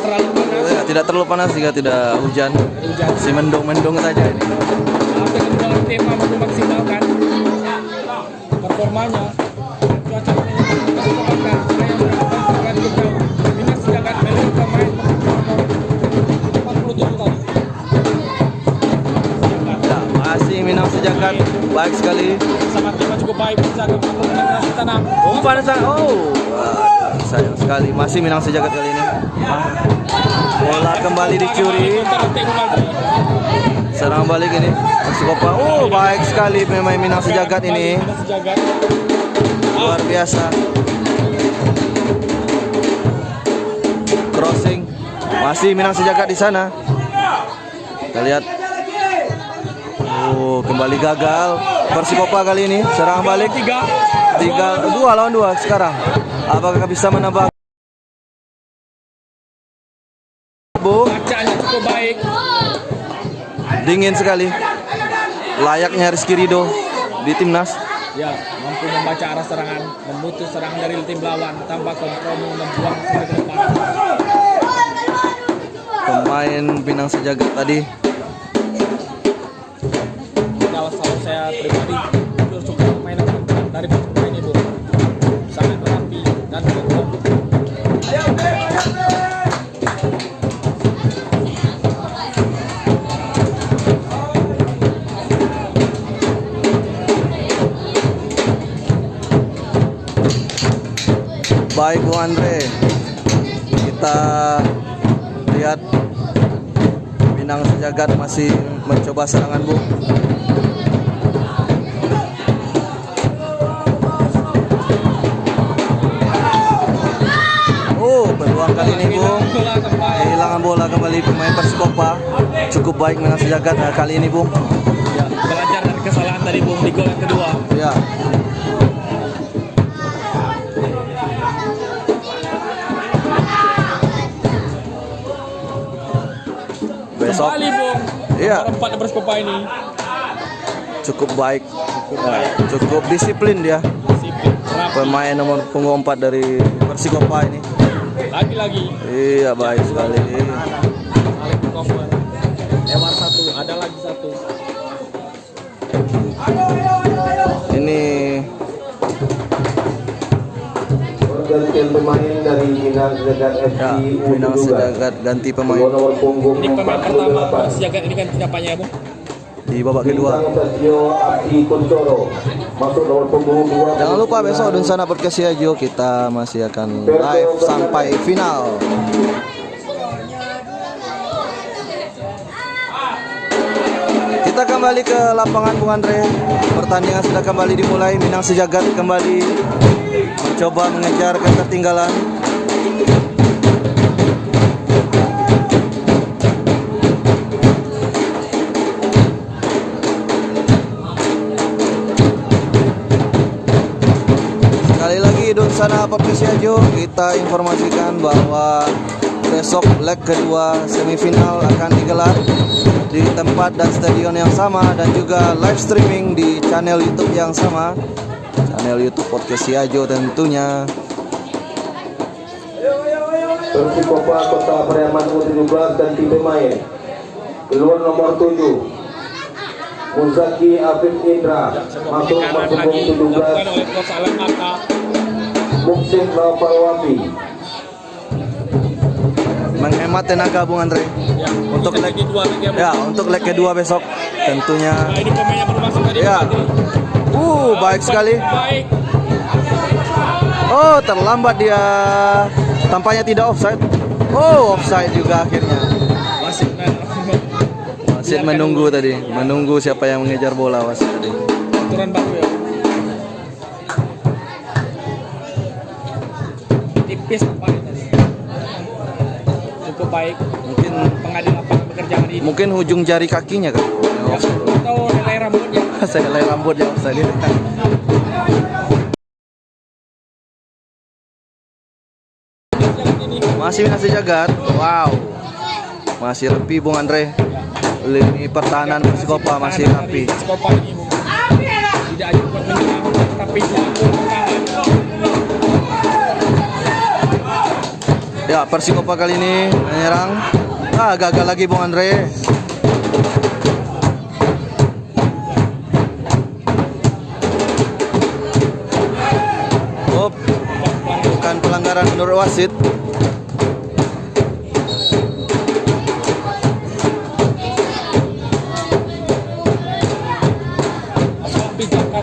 terlalu panas. tidak terlalu panas jika tidak hujan. Hujan. Si mendung-mendung saja ini. Tapi kedua tim mampu memaksimalkan performanya. Cuaca menyebabkan saya melakukan cukup jauh. Minang Sejagat melewati pemain 47 tadi. Ya, masih Minang Sejagat baik sekali. Sama tim yang cukup baik menjaga penetrasi tanah. Umpan sayang sekali masih Minang Sejagat kali ini. Bola kembali dicuri. Serang balik ini Persikopa. Oh, baik sekali pemain Minang Sejagat ini. Minang Sejagat. Luar biasa. Crossing. Masih Minang Sejagat di sana. Kita lihat. Oh, kembali gagal Persikopa kali ini. Serang balik 2 lawan 2 sekarang. Apakah bisa menambah? Bacaannya cukup baik. Dingin sekali. Layaknya Rizky Ridho di timnas. Ya, mampu membaca arah serangan, memutus serangan dari tim lawan tanpa kompromi membuang sampai ke depan. Pemain Minang Sejagat tadi. Kalau saya pribadi suka permainan dari pemain ini, sangat rapi dan kokoh. Baik Bung Andre, kita lihat Minang Sejagat masih mencoba serangan Bung. Oh, peluang kali ini Bung. Kehilangan bola kembali pemain Persikopa. Cukup baik Minang Sejagat kali ini Bung. Ya, belajar dari kesalahan tadi Bung di gol yang kedua. Ya. Besok. Kembali Bung. Iya. Nomor 4 Persikopa ini. Cukup baik. Cukup disiplin dia. Disiplin, rapi. Pemain nomor punggung 4 dari Persikopa ini. Lagi-lagi. Iya, baik sekali. Alex cover. Lewat 1, ada lagi 1. Ini Pergantian pemain dari Minang Sejagat FC ya, Minang Sejagat ganti pemain nomor punggung Ini pemain pertama Sejagat ini kan siapanya Bung? di babak kedua. Abdi Kuncoro masuk nomor punggung 2. Jangan lupa besok Dunsana Podcast Siajo kita masih akan live sampai final. Kita kembali ke lapangan Bung Andre. Pertandingan sudah kembali dimulai. Minang Sejagat kembali mencoba mengejar ketertinggalan. Sekali lagi Dunsana Podcast Siajo, kita informasikan bahwa besok leg kedua semifinal akan digelar di tempat dan stadion yang sama dan juga live streaming di channel YouTube yang sama, channel YouTube Podcast Siajo tentunya. Persikopa Kota Pariaman U17 ganti pemain. Keluar nomor 7 Muzaki Afif Indra masuk nomor lagi punggung 17 dilakukan oleh Coach Alan Mata. Muksin Nawalwafi. Menghemat tenaga Bung Andre Ya, untuk kita leg lagi 2 lagi ya, untuk leg kedua besok tentunya. Nah, ini pemain yang baru masuk tadi. Ya. Baik sekali. Baik. Oh, terlambat dia. Tampaknya tidak offside. Oh, offside juga akhirnya. Wasit menunggu tadi, menunggu siapa yang mengejar bola wasit tadi. Aturan baru ya. Tipis nampaknya tadi. Cukup baik. Mungkin Pengadil lapangan bekerja hari ini. mungkin ujung jari kakinya kan. Ya, atau helai rambutnya. Saya helai rambutnya offside itu. Jalan ini. Masih Minang Sejagat. Wow. Masih rapi Bung Andre. Lini pertahanan Persikopa masih rapi. Persikopa ini Bung. Tidak hanya buat menyerang, tapi juga bertahan. Ya, Persikopa kali ini menyerang. Gagal lagi Bung Andre. Oh, bukan pelanggaran menurut wasit. Pijakan.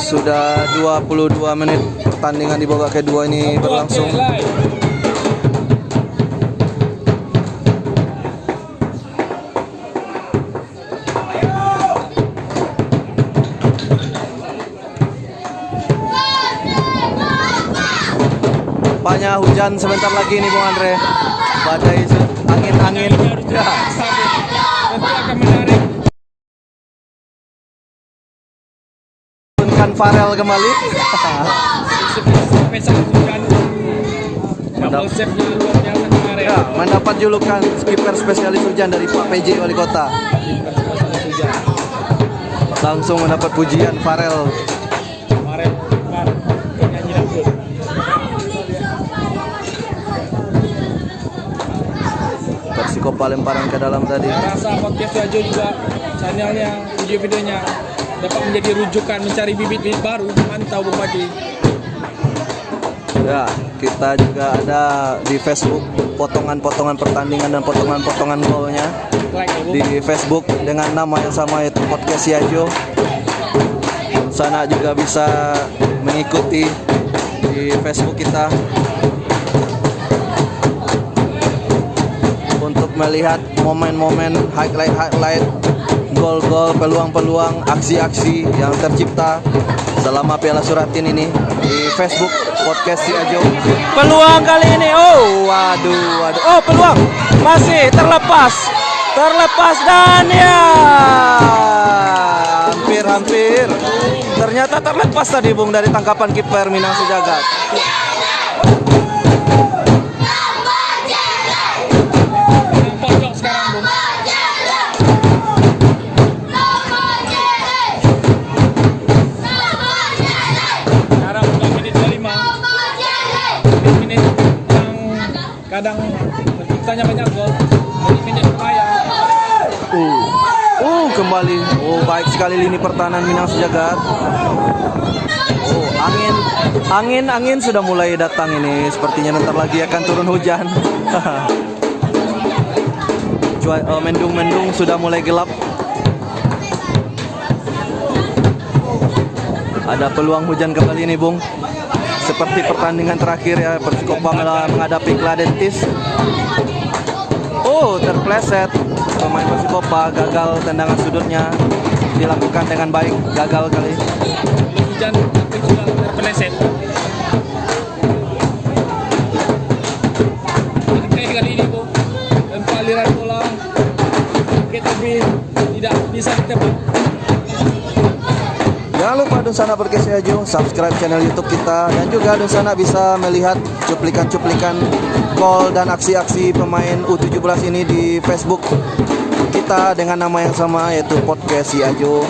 Sudah 22 menit pertandingan di babak kedua ini berlangsung. Banyak hujan sebentar lagi nih Bung Andre. Badai, angin-angin. Ya. Nanti akan menarik. Turunkan Farel kembali. Sampai sangat hujan. Double save jadi luar biasa kemarin. Ya, mendapat julukan skipper spesialis hujan dari Pak PJ Wali Kota. Langsung mendapat pujian Farel. Kemarin penyanyi dangdut. Persikopa lemparan ke dalam tadi. Saya rasa podcast Ajo juga channelnya, video-videonya dapat menjadi rujukan mencari bibit-bibit baru. Mantau Bung Pati. Ya, kita juga ada di Facebook potongan-potongan pertandingan dan potongan-potongan golnya Like ya, Bung. di Facebook dengan nama yang sama yaitu Podcast Siajo. Di sana juga bisa mengikuti di Facebook kita untuk melihat momen-momen highlight, gol-gol, peluang-peluang, aksi-aksi yang tercipta selama Piala Suratin ini di Facebook Podcast Siajo. Peluang kali ini, waduh. Oh, peluang masih terlepas dan ya hampir. Ternyata terlepas tadi Bung dari tangkapan kiper Minang Sejagat. Pojok sekarang Bung. Sekarang udah menit 25. Menit yang kadang terciptanya banyak gol. Menit bahaya. Kembali. Baik sekali lini pertahanan Minang Sejagat. Angin sudah mulai datang ini. Sepertinya bentar lagi akan turun hujan. Mendung sudah mulai gelap. Ada peluang hujan kembali nih Bung. Seperti pertandingan terakhir ya, Persikopa menghadapi Kladentis. Terpleset. Pemain Persikopa gagal, tendangan sudutnya dilakukan dengan baik, gagal kali. Hujan tapi juga terpeleset. Kayak kali ini Bu, tanpa aliran bola tapi tidak bisa ditebak. Jangan lupa Dunsana Podcast Siajo, subscribe channel YouTube kita, dan juga Dunsana bisa melihat cuplikan-cuplikan gol dan aksi-aksi pemain U17 ini di Facebook kita dengan nama yang sama yaitu Podcast Siajo.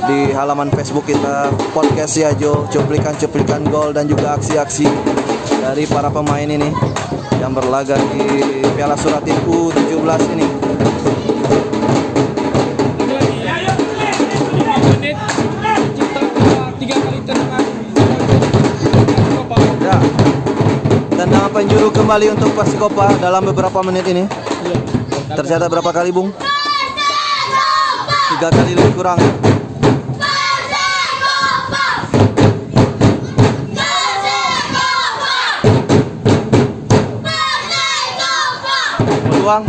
Di halaman Facebook kita Podcast Siajo, cuplikan-cuplikan gol dan juga aksi-aksi dari para pemain ini yang berlaga di Piala Suratin U17 ini. Ya, tendangan penjuru kembali untuk Persikopa dalam beberapa menit ini. Tercatat berapa kali Bung? 3 kali lebih kurang. Peluang.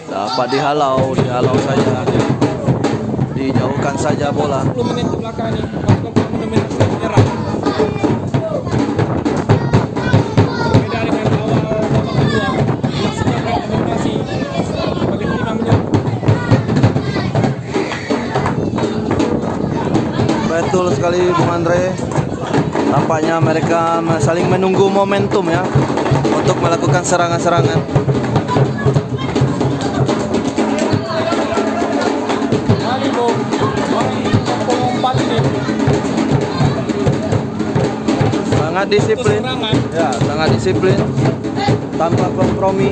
Dapat dihalau saja. Dijauhkan saja bola. 10 menit ke belakang ini, Persikopa mendominasi menyerang. Berbeda dengan awal babak kedua, Persikopa mendominasi bagi lima menit. Betul sekali Bung Andre. Tampaknya mereka saling menunggu momentum ya untuk melakukan serangan-serangan. Mari Bung, mari pengumpat ini. Sangat disiplin. Serangan. Ya, sangat disiplin. Tanpa kompromi.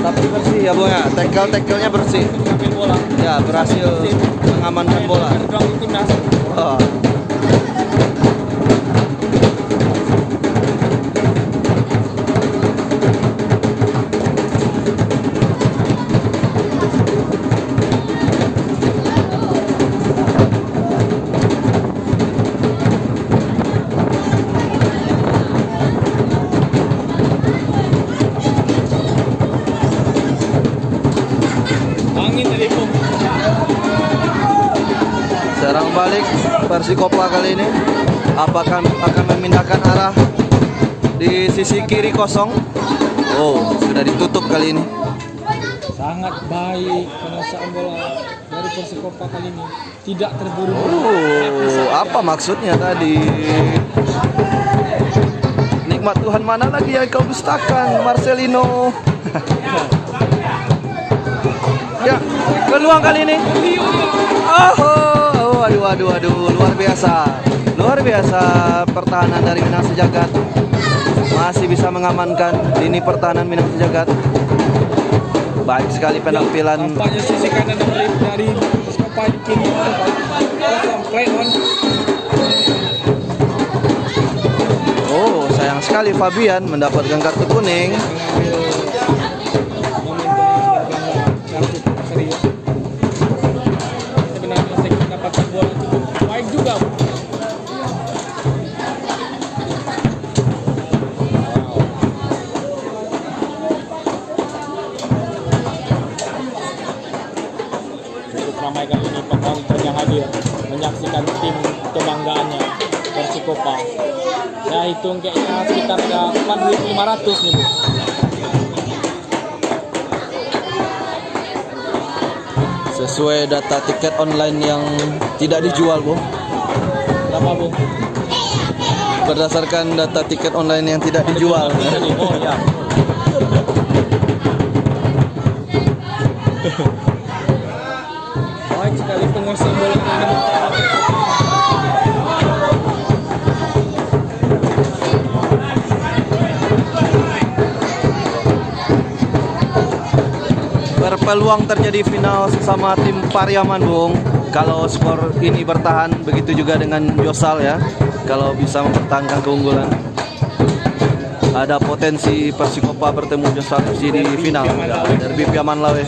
Tapi bersih ya Bung ya. Tackle-nya bersih. Mengambil bola. Ya, berhasil mengamankan bola. Berjuang di timnas. Oh. Persikopa kali ini. Apakah akan memindahkan arah di sisi kiri kosong? Oh, sudah ditutup kali ini. Sangat baik penguasaan bola dari Persikopa kali ini. Tidak terburu-buru. Oh, apa maksudnya tadi? Nikmat Tuhan mana lagi yang kau dustakan, Marcelino? Ya, peluang kali ini. Oh, aduh, luar biasa pertahanan dari Minang Sejagat. Masih bisa mengamankan lini pertahanan Minang Sejagat. Baik sekali penampilan. Tampaknya sisi kanan dari Persikopa di kiri. Play on. Oh, sayang sekali Fabian mendapatkan kartu kuning. Sebenarnya saya mendapatkan bola cukup baik juga. Cukup ramai kali ini penonton yang hadir menyaksikan tim kebanggaannya Persikopa. Saya hitung kayaknya sekitar ada 4.500 nih, Bu. Sesuai data tiket online yang tidak dijual, Bu. Berapa, Bu? Berdasarkan data tiket online yang tidak dijual. Oh ya. Baik sekali penguasaan bola ini. Berpeluang terjadi final sesama tim Pariaman, Bung. Kalau skor ini bertahan, begitu juga dengan Josal ya. Kalau bisa mempertahankan keunggulan, ada potensi Persikopa bertemu Josal FC di final ya, derby Piaman Lawe.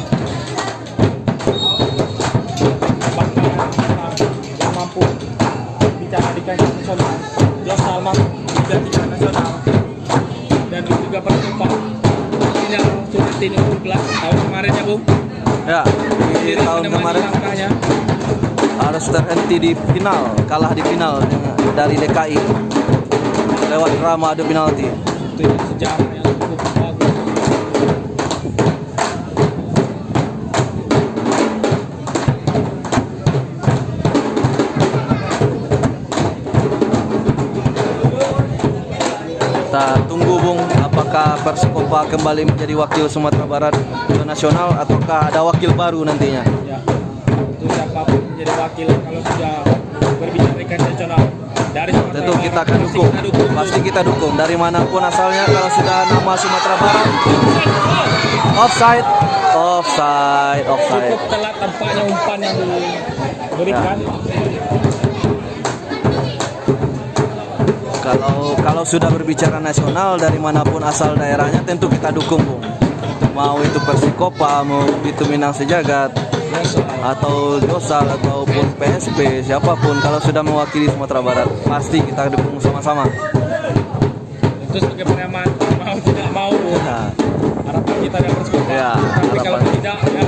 Yang mampu bicara di kancah nasional, Josal mampu bicara di kancah nasional, dan juga Persikopa final Super Tin U14 tahun kemarin ya, Bung. Ya, di tahun kemarin langkahnya harus terhenti di final, kalah di final dari DKI lewat drama adu penalti. itu sejarah yang cukup bagus. Kita tunggu, Bung, apakah Persikopa kembali menjadi wakil Sumatera Barat ke nasional ataukah ada wakil baru nantinya. Ya, itu siapapun menjadi wakil kalau sudah berbicara internasional dari Sumatera Tentu kita Barat, akan dukung, pasti pasti kita dukung dari manapun asalnya. Kalau sudah nama Sumatera Barat, offside. Cukup telat tampaknya umpan yang diberikan. Kalau sudah berbicara nasional dari manapun asal daerahnya, tentu kita dukung, Bung. Mau itu Persikopa, mau itu Minang Sejagat, atau Josal ataupun PSP, siapapun kalau sudah mewakili Sumatera Barat pasti kita dukung sama-sama. Itu sebagai Pariaman mau tidak mau, Nah, harapan kita ada Persikopa. Ya, Tapi kalau harapan. tidak, ya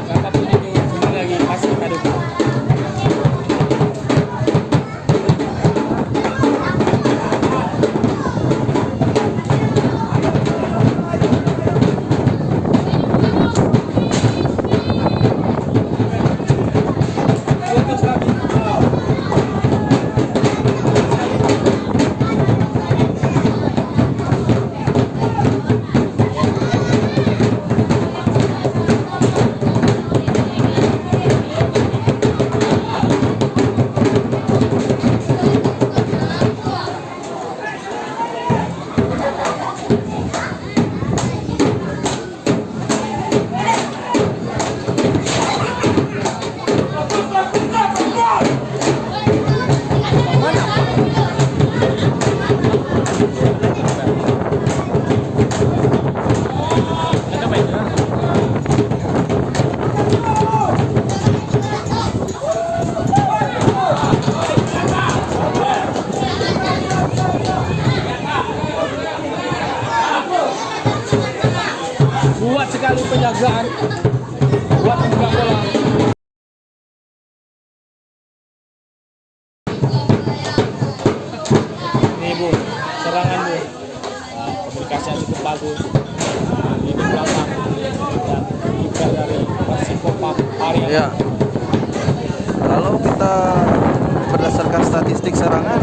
siapapun itu kembali lagi pasti kita dukung. Kuat sekali penjagaan buat membuka bola. Bu, serangan Bu. Nah, komunikasi yang cukup bagus. Ini belakang dan kiper dari Persikopa Arya. Ya. Kalau kita berdasarkan statistik serangan,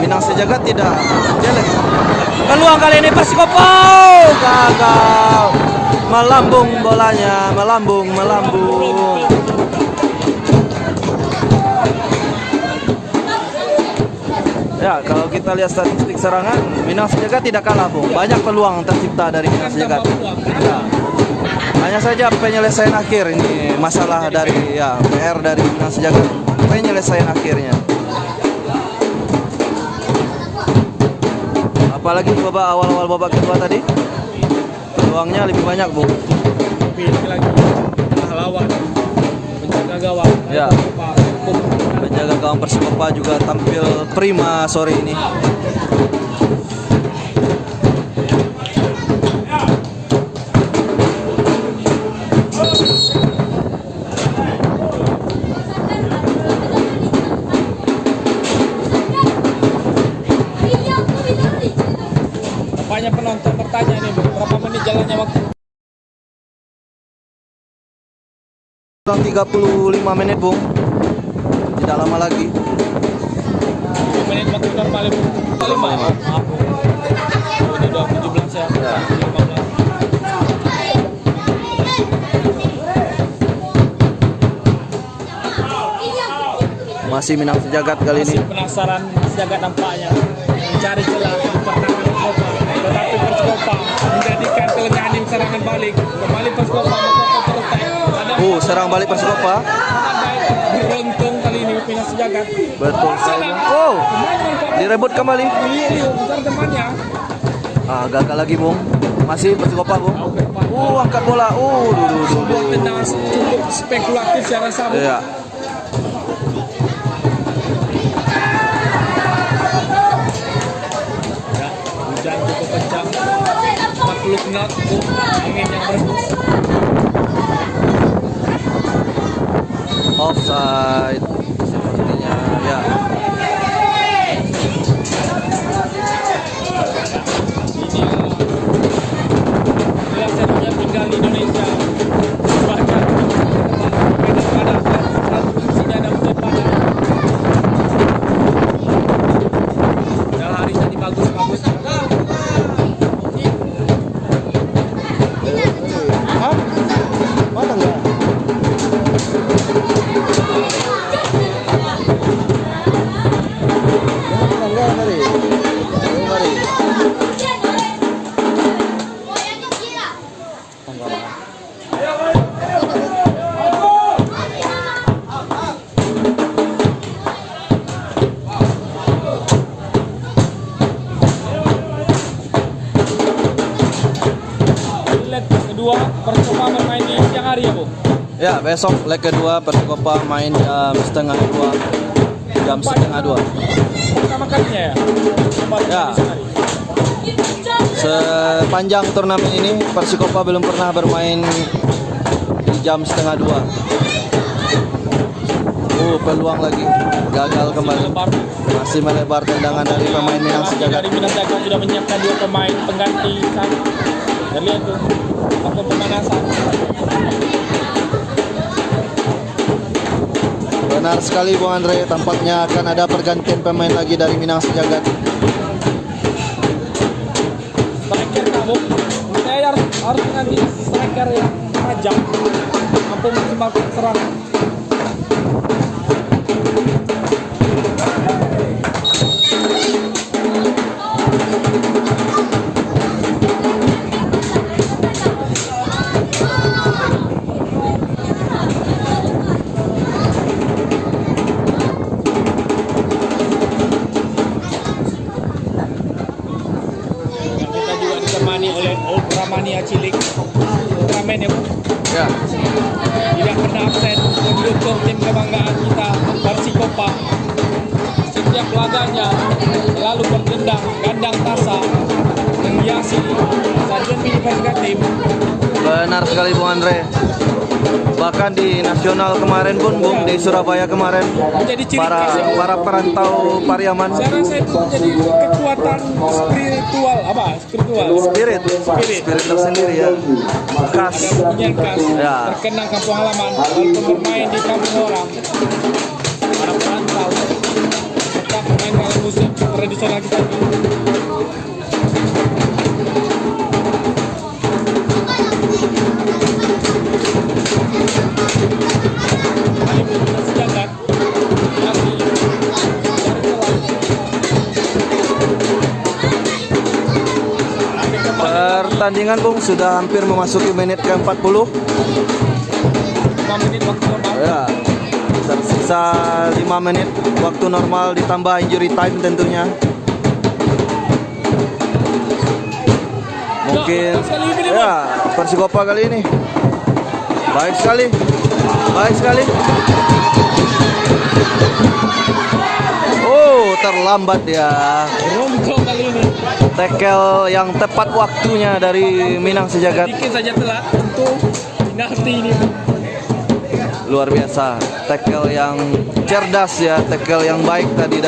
Minang Sejagat tidak jelek. Peluang kali ini Persikopa gagal. Melambung bolanya, melambung. Ya, kalau kita lihat statistik serangan, Minang Sejagat tidak kalah, Bung. Banyak peluang tercipta dari Minang Sejagat. Ya. Hanya saja penyelesaian akhir ini masalah dari PR dari Minang Sejagat. Penyelesaian akhirnya. Apalagi awal-awal babak kedua tadi, peluangnya lebih banyak, Bung. Tapi ini lagi pahlawan penjaga gawang. Ya. Penjaga gawang Persikopa juga tampil prima sore ini. Banyak penonton bertanya nih, Bu, berapa menit jalannya waktu? Kurang 35 menit, Bung. Tidak lama lagi. 2 menit waktu normal, Bu. 5. Maaf, Bu. Ini udah 17 ya. 15. Masih Minang Sejagat kali ini. Masih penasaran Sejagat nampaknya mencari celah di pertahanan Persikopa, tetapi Persikopa menjadikan kelengahan di serangan balik. Kembali Persikopa melakukan terletak. Serang balik Persikopa. Beruntung kali ini Minang Sejagat. Betul sekali. Direbut kembali. Besar temannya. Gagal lagi, Bung. Masih Persikopa, Bung. Angkat bola. Sebuah tendangan cukup spekulatif saya rasa. Iya. Hujan cukup kencang, 40 knot, angin yang berhembus. Offside sepertinya, ya. Inilah serunya tinggal di Indonesia. Bahkan kadang-kadang transmisinya ada hujan panas. Dan hari tadi bagus-bagus. Mana enggak? Leg kedua Persikopa bermain di siang hari ya, Bu? Ya, besok leg kedua Persikopa main jam setengah 2. Jam setengah 2. Pertama kalinya ya? Ya. Sepanjang turnamen ini Persikopa belum pernah bermain di jam setengah 2. Peluang lagi, gagal kembali. Masih melebar tendangan dari pemain Minang Sejagat. Dari Minang Sejagat sudah menyiapkan 2 pemain pengganti. Kita lihat tuh, waktu pemanasan. Benar sekali, Bung Andre. Tampaknya akan ada pergantian pemain lagi dari Minang Sejagat. Striker kamu, saya harus mengganti striker yang tajam, mampu menembakkan serangan. Oleh Ultramania Cilik, Ultraman ya, Bu. Ya. Tidak pernah absen mendukung tim kebanggaan kita Persikopa. Setiap laganya selalu bertendang gandang tasa menghiasi stadion mini Persikatim. Benar sekali, Bung Andre. Bahkan di nasional kemarin pun, Bung, di Surabaya kemarin, Menjadi ciri khas ya. para perantau Pariaman. Saya rasa itu menjadi kekuatan spiritual apa? Spiritual. Spirit tersendiri ya. Khas. Punya khas. Ya. Terkenang kampung halaman. Walaupun bermain di kampung orang. Para perantau tetap memainkan musik tradisional kita ini. Sejagat masih Pertandingan Bung sudah hampir memasuki menit ke-40. 5 menit waktu normal. Ya. Tersisa 5 menit waktu normal ditambah injury time tentunya. Mungkin ya Persikopa kali ini. Baik sekali. Oh, terlambat ya. Ronco kali ini. Tackle yang tepat waktunya dari Minang Sejagat. Sedikit saja telat untuk penalti ini. Luar biasa. Tackle yang cerdas ya, tackle yang baik tadi dari